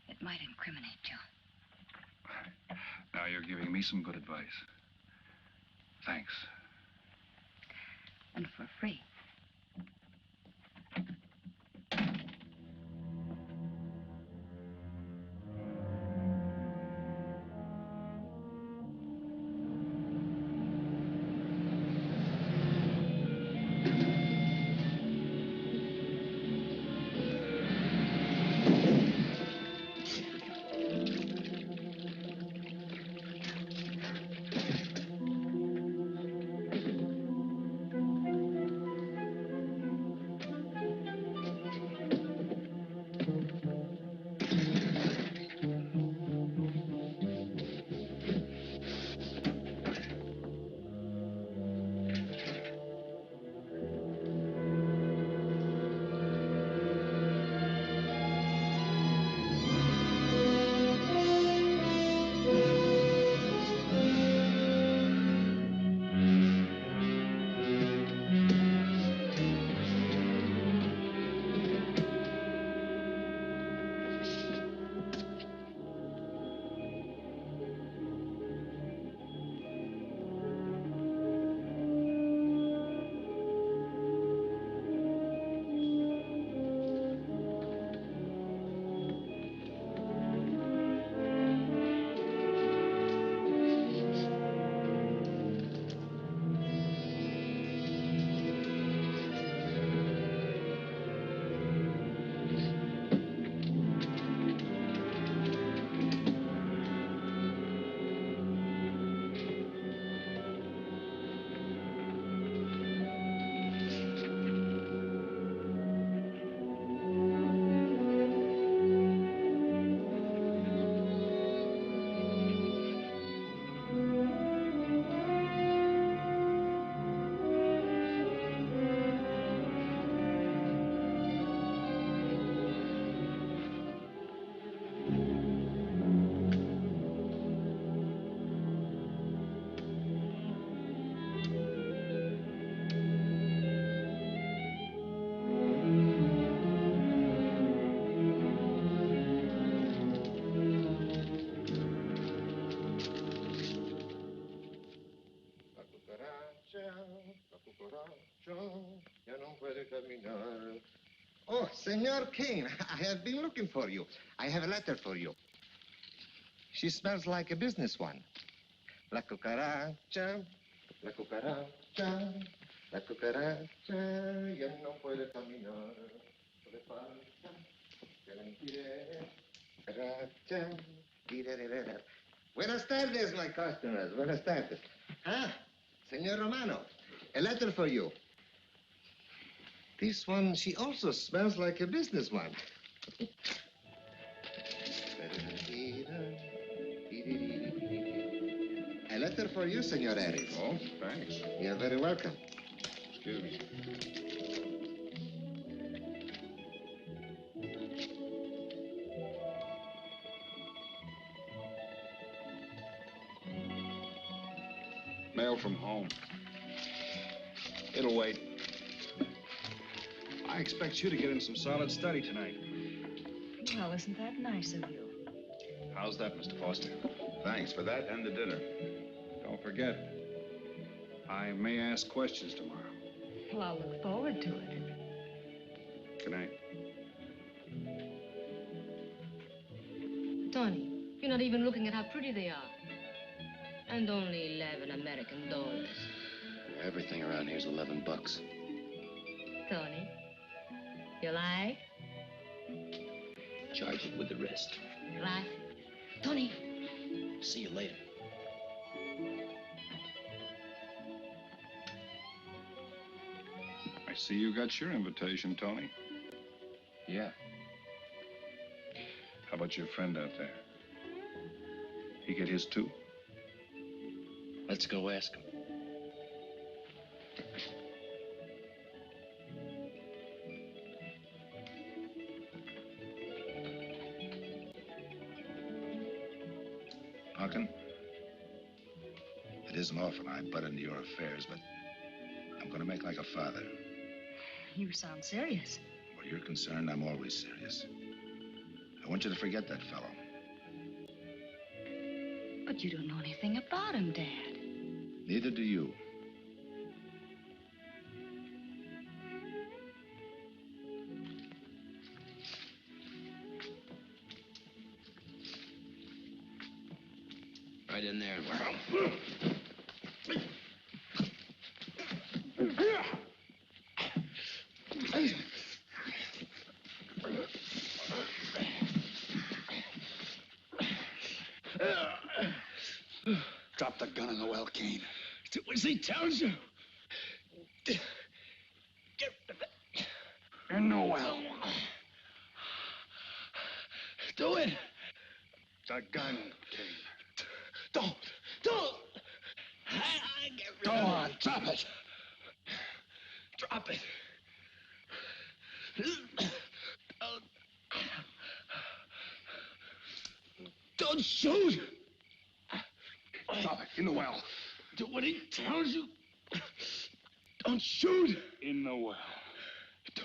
It might incriminate you.
Now you're giving me some good advice. Thanks.
And for free.
Oh, Senor Kane, I have been looking for you. I have a letter for you. She smells like a business one. La cucaracha, la cucaracha. La cucaracha ya no puede caminar. Le falta que la impide. Cucaracha. Tirarara. Buenas tardes, my customers. Buenas tardes. Ah, Senor Romano, a letter for you. This one, she also smells like a businessman. A letter for you, Senor Harris.
Oh, thanks.
You're very welcome.
Excuse me. Mail from home. It'll wait. I expect you to get in some solid study tonight.
Well, isn't that nice of you?
How's that, Mr. Foster?
Thanks for that and the dinner.
Don't forget, I may ask questions tomorrow.
Well, I'll look forward to it.
Good night.
Tony, you're not even looking at how pretty they are. And only 11 American dollars.
Everything around here's $11.
Tony, you like?
Charge it with the rest.
Right. Tony.
See you later.
I see you got your invitation, Tony.
Yeah.
How about your friend out there? He get his too?
Let's go ask him.
Pumpkin, it isn't often I butt into your affairs, but I'm going to make like a father.
You sound serious.
Where you're concerned, I'm always serious. I want you to forget that fellow.
But you don't know anything about him, Dad.
Neither do you.
Right in there.
Drop the gun in the well, Kane.
Do as he tells you.
In the well.
Do it.
The gun, Kane.
Don't.
Go on, drop it.
Drop it. Don't shoot.
Drop it, in the well.
Do what he tells you. Don't shoot.
In the well.
Do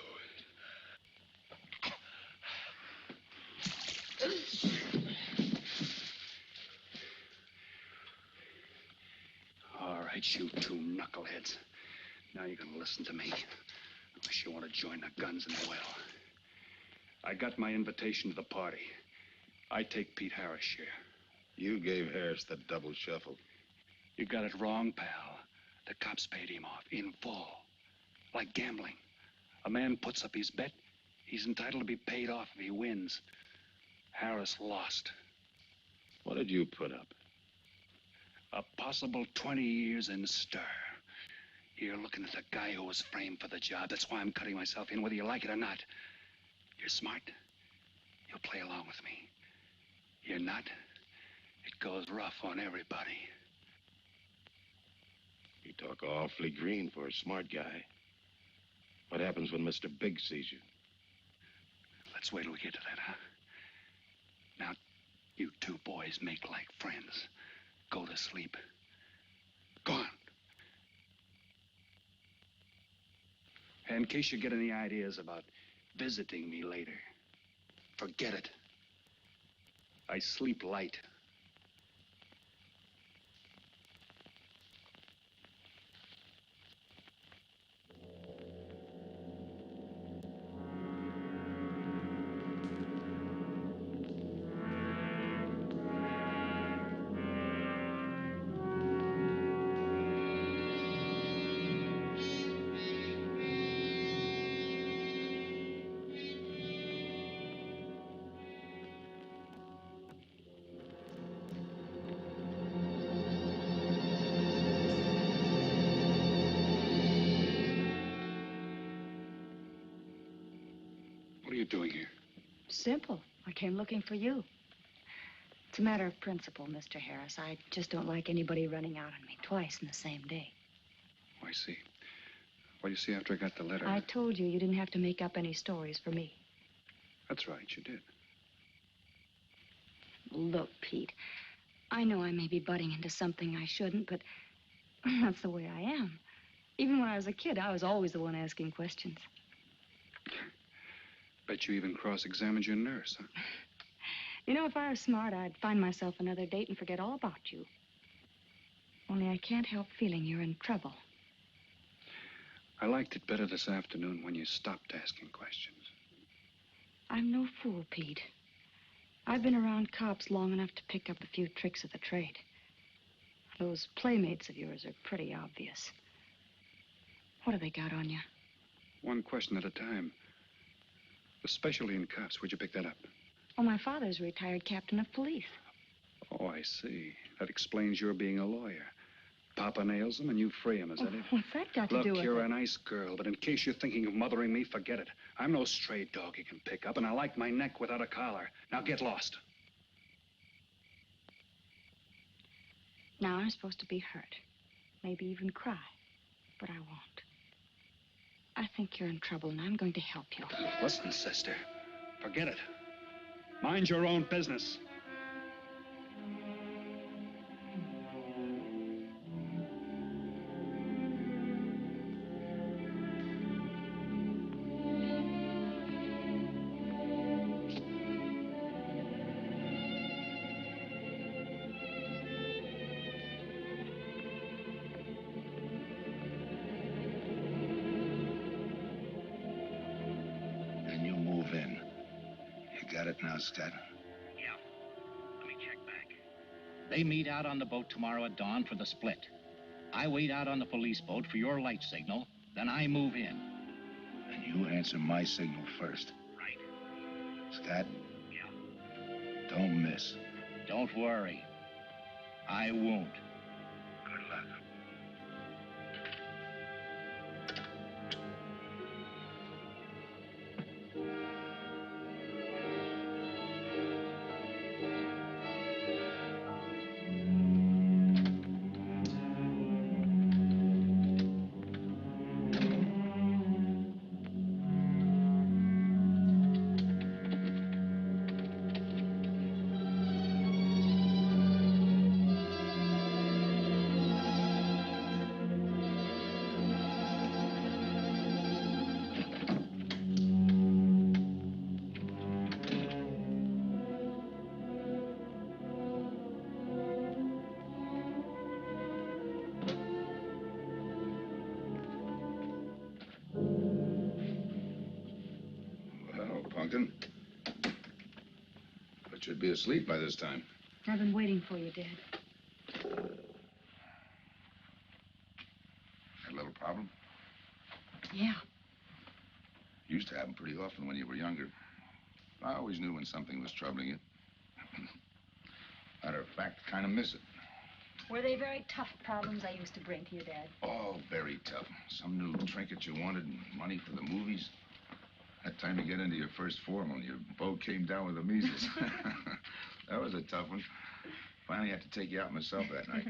All right, you two knuckleheads. Now you're gonna listen to me. Unless you want to join the guns in the well. I got my invitation to the party. I take Pete Harris' share.
You gave Harris the double shuffle.
You got it wrong, pal. The cops paid him off in full. Like gambling. A man puts up his bet, he's entitled to be paid off if he wins. Harris lost.
What did you put up?
A possible 20 years in stir. You're looking at the guy who was framed for the job. That's why I'm cutting myself in, whether you like it or not. You're smart. You'll play along with me. You're not. It goes rough on everybody.
You talk awfully green for a smart guy. What happens when Mr. Big sees you?
Let's wait till we get to that, huh? Now, you two boys make like friends. Go to sleep. Go on. In case you get any ideas about visiting me later, forget it. I sleep light. doing here?
Simple. I came looking for you. It's a matter of principle, Mr. Harris. I just don't like anybody running out on me twice in the same day.
Oh, I see. Well, you see, after I got the letter...
I told you didn't have to make up any stories for me.
That's right, you did.
Look, Pete, I know I may be butting into something I shouldn't, but that's the way I am. Even when I was a kid, I was always the one asking questions.
Bet you even cross-examined your nurse, huh?
You know, if I were smart, I'd find myself another date and forget all about you. Only I can't help feeling you're in trouble.
I liked it better this afternoon when you stopped asking questions.
I'm no fool, Pete. I've been around cops long enough to pick up a few tricks of the trade. Those playmates of yours are pretty obvious. What have they got on you?
One question at a time. Especially in cops. Where'd you pick that up?
Oh, my father's a retired captain of police.
Oh, I see. That explains your being a lawyer. Papa nails him and you free him, is that it?
What's that got to do with
Look,
it?
you're a nice girl, but in case you're thinking of mothering me, forget it. I'm no stray dog you can pick up, and I like my neck without a collar. Now get lost.
Now I'm supposed to be hurt. Maybe even cry. But I won't. I think you're in trouble, and I'm going to help you.
Listen, sister. Forget it. Mind your own business.
Now, Scott.
Yeah. Let me check back. They meet out on the boat tomorrow at dawn for the split. I wait out on the police boat for your light signal, then I move in.
And you answer my signal first.
Right.
Scott?
Yeah.
Don't miss.
Don't worry. I won't.
Good luck. Pumpkin. But you'd be asleep by this time.
I've been waiting for you, Dad.
Had a little problem?
Yeah.
Used to happen pretty often when you were younger. I always knew when something was troubling you. Matter of fact, kind of miss it.
Were they very tough problems I used to bring to you, Dad?
Oh, very tough. Some new trinket you wanted, money for the movies. Had time to get into your first form when your boat came down with the measles. That was a tough one. Finally had to take you out myself that night.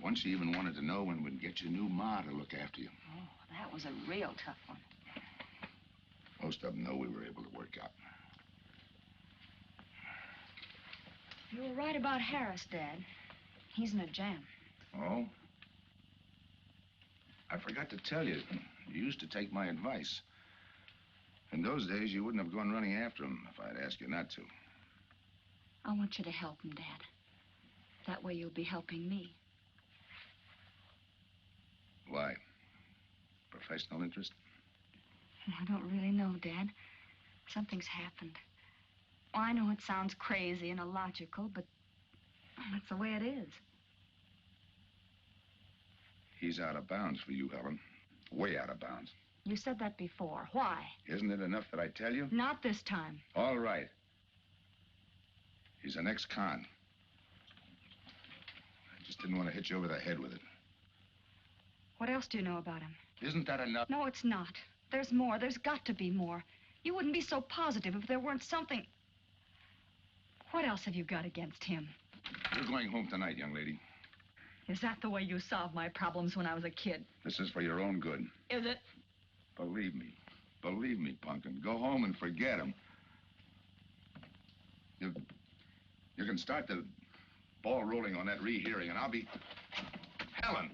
Once you even wanted to know when we'd get your new ma to look after you.
Oh, that was a real tough one.
Most of them know we were able to work out.
You were right about Harris, Dad. He's in a jam.
Oh? I forgot to tell you. You used to take my advice. In those days, you wouldn't have gone running after him if I'd asked you not to.
I want you to help him, Dad. That way you'll be helping me.
Why? Professional interest?
I don't really know, Dad. Something's happened. Oh, I know it sounds crazy and illogical, but that's the way it is.
He's out of bounds for you, Helen. Way out of bounds.
You said that before. Why?
Isn't it enough that I tell you?
Not this time.
All right. He's an ex-con. I just didn't want to hit you over the head with it.
What else do you know about him?
Isn't that enough?
No, it's not. There's more. There's got to be more. You wouldn't be so positive if there weren't something. What else have you got against him?
You're going home tonight, young lady.
Is that the way you solved my problems when I was a kid?
This is for your own good.
Is it?
Believe me. Believe me, Punkin. Go home and forget him. You can start the ball rolling on that rehearing, and I'll be... Helen!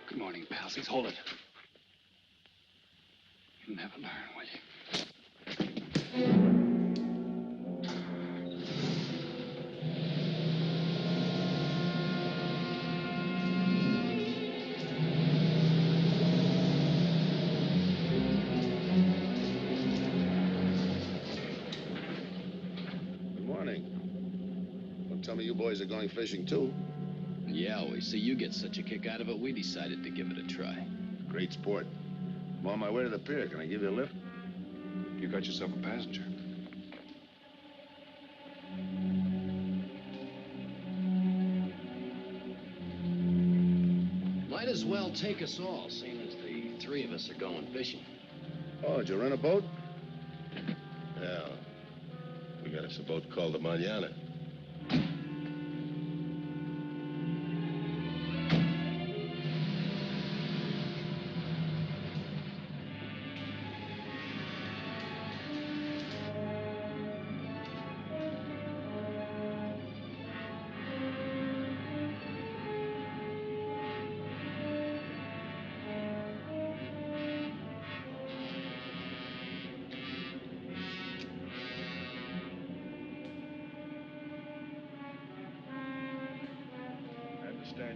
Good morning, palsies. Hold it. You'll never learn, will you?
Good morning. Don't tell me you boys are going fishing, too.
Yeah, we see you get such a kick out of it, we decided to give it a try.
Great sport. I'm on my way to the pier. Can I give you a lift?
You got yourself a passenger.
Might as well take us all, seeing as the three of us are going fishing.
Oh, did you rent a boat? Yeah. We got us a boat called the Manana.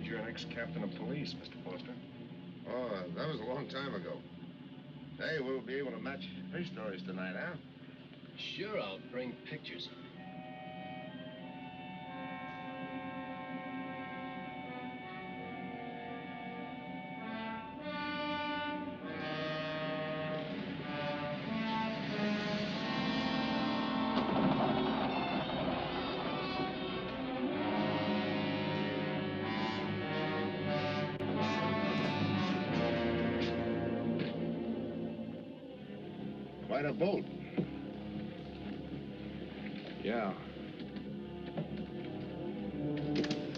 You're an ex-captain of police, Mr. Foster.
Oh, that was a long time ago. Hey, we'll be able to match fish stories tonight, huh?
Sure, I'll bring pictures.
Quite a boat.
Yeah.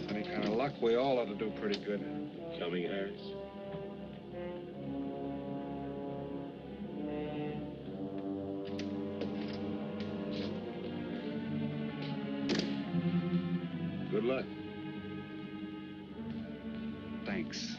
Any kind of luck, we all ought to do pretty good.
Coming, Harris? Good luck.
Thanks.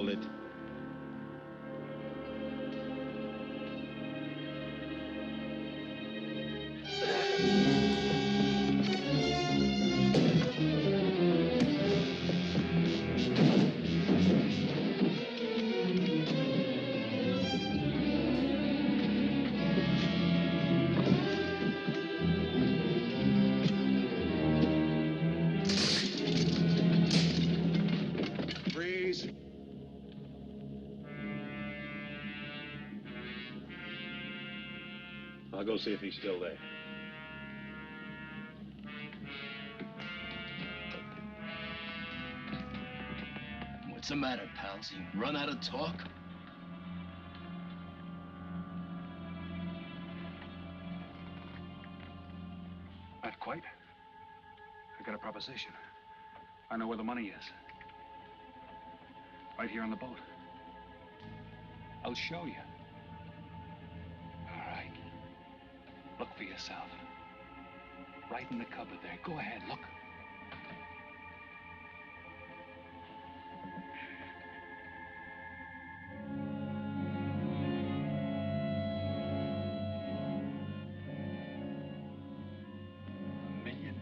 call it.
Freeze.
I'll go see if he's still there.
What's the matter, pals? You run out of talk?
Not quite. I got a proposition. I know where the money is. Right here on the boat. I'll show you. All right. Look for yourself. Right in the cupboard there. Go ahead, look.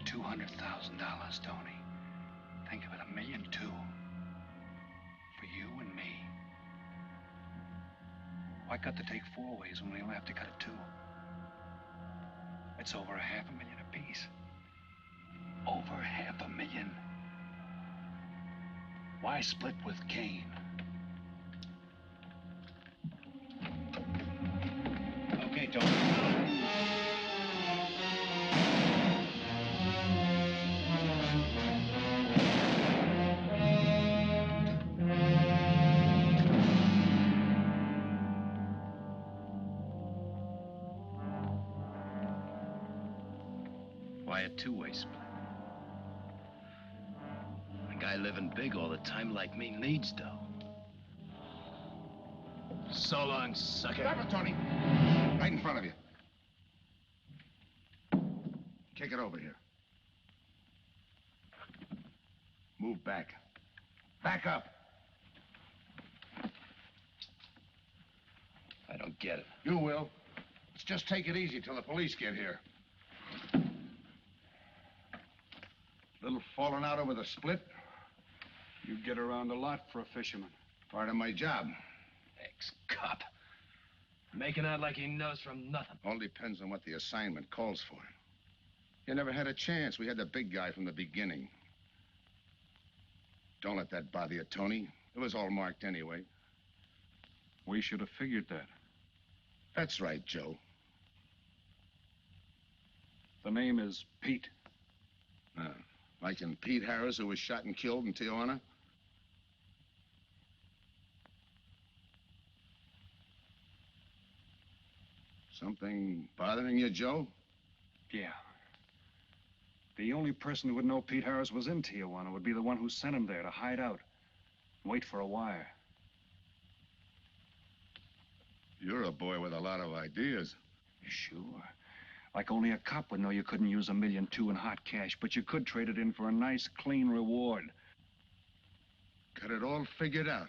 $1,200,000, Tony. Think of it, $1.2 million. For you and me. Why cut the take 4 ways when we only have to cut it 2? It's over $500,000 apiece. Over $500,000. Why split with Kane?
Okay, Tony.
Why a two-way split? A guy living big all the time like me needs dough. So long, sucker.
Stop it, Tony. Right in front of you. Kick it over here. Move back. Back up.
I don't get it.
You will. Let's just take it easy till the police get here. Little falling out over the split.
You get around a lot for a fisherman.
Part of my job.
Ex-cop. Making out like he knows from nothing.
All depends on what the assignment calls for. You never had a chance. We had the big guy from the beginning. Don't let that bother you, Tony. It was all marked anyway.
We should have figured that.
That's right, Joe.
The name is Pete.
Like in Pete Harris, who was shot and killed in Tijuana? Something bothering you, Joe?
Yeah. The only person who would know Pete Harris was in Tijuana would be the one who sent him there to hide out. Wait for a wire.
You're a boy with a lot of ideas.
Sure. Like only a cop would know you couldn't use $1.2 million in hot cash, but you could trade it in for a nice, clean reward.
Got it all figured out.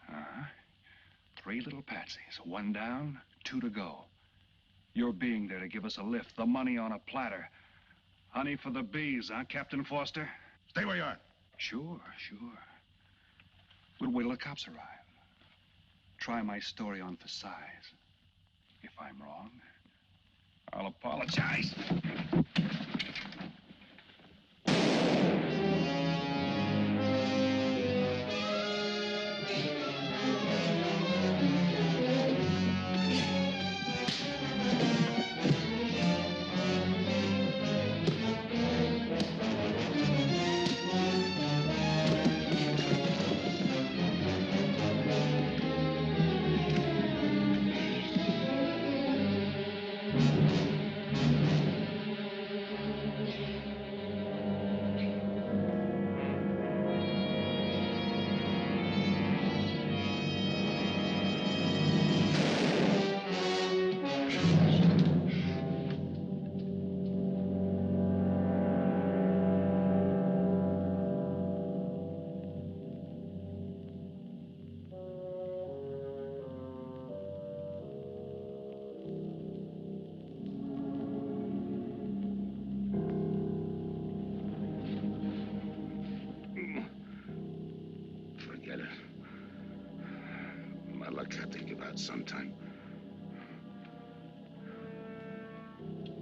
Uh-huh. 3 little patsies. 1 down, 2 to go. Your being there to give us a lift, the money on a platter. Honey for the bees, huh, Captain Foster?
Stay where you are.
Sure. We'll wait till the cops arrive. Try my story on for size. If I'm wrong, I'll apologize.
out sometime.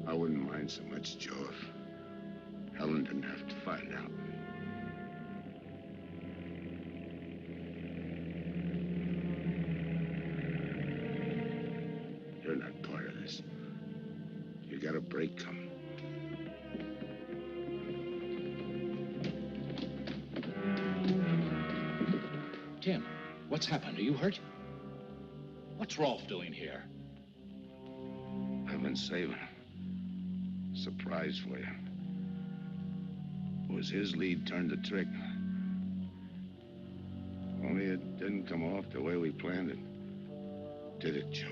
I wouldn't mind so much, Joe, if Helen didn't have to find out. You're not part of this. You got a break coming.
Tim, what's happened? Are you hurt? What's Rolf doing here?
I've been saving a surprise for you. It was his lead turned the trick. Only it didn't come off the way we planned it. Did it, Joe?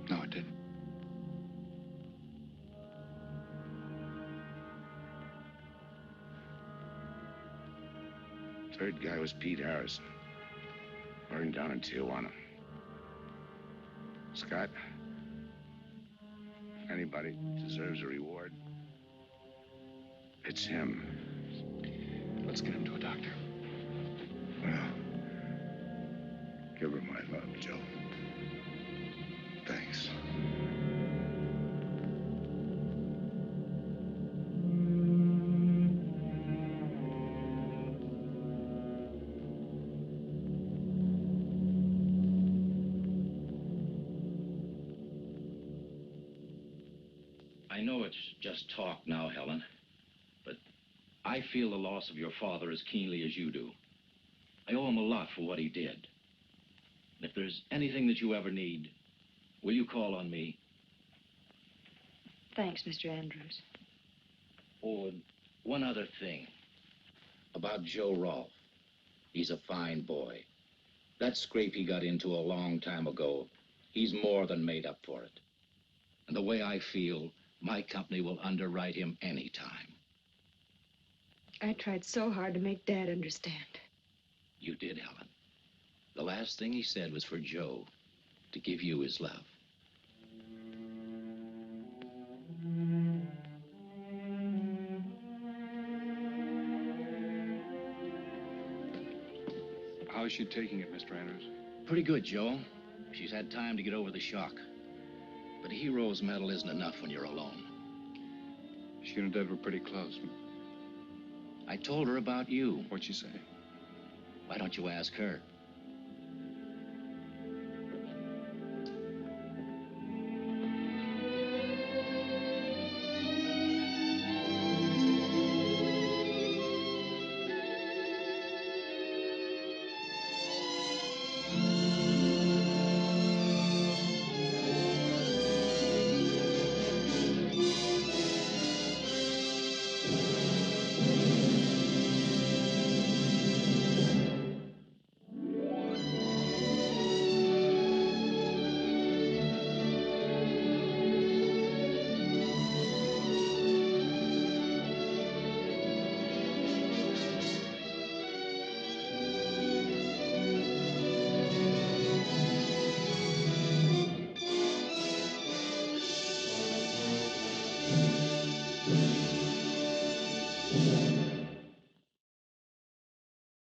No, it didn't.
Third guy was Pete Harrison. Burned down in Tijuana. Scott, if anybody deserves a reward, it's him.
Let's get him to a doctor.
Well, give her my love, Joe. Thanks.
I know it's just talk now, Helen, but I feel the loss of your father as keenly as you do. I owe him a lot for what he did. If there's anything that you ever need, will you call on me?
Thanks, Mr. Andrews.
Oh, and one other thing. About Joe Rolfe. He's a fine boy. That scrape he got into a long time ago, he's more than made up for it. And the way I feel, my company will underwrite him anytime.
I tried so hard to make Dad understand.
You did, Helen. The last thing he said was for Joe to give you his love.
How is she taking it, Mr. Andrews?
Pretty good, Joe. She's had time to get over the shock. But a hero's medal isn't enough when you're alone.
She and Dad were pretty close.
I told her about you.
What'd she say?
Why don't you ask her?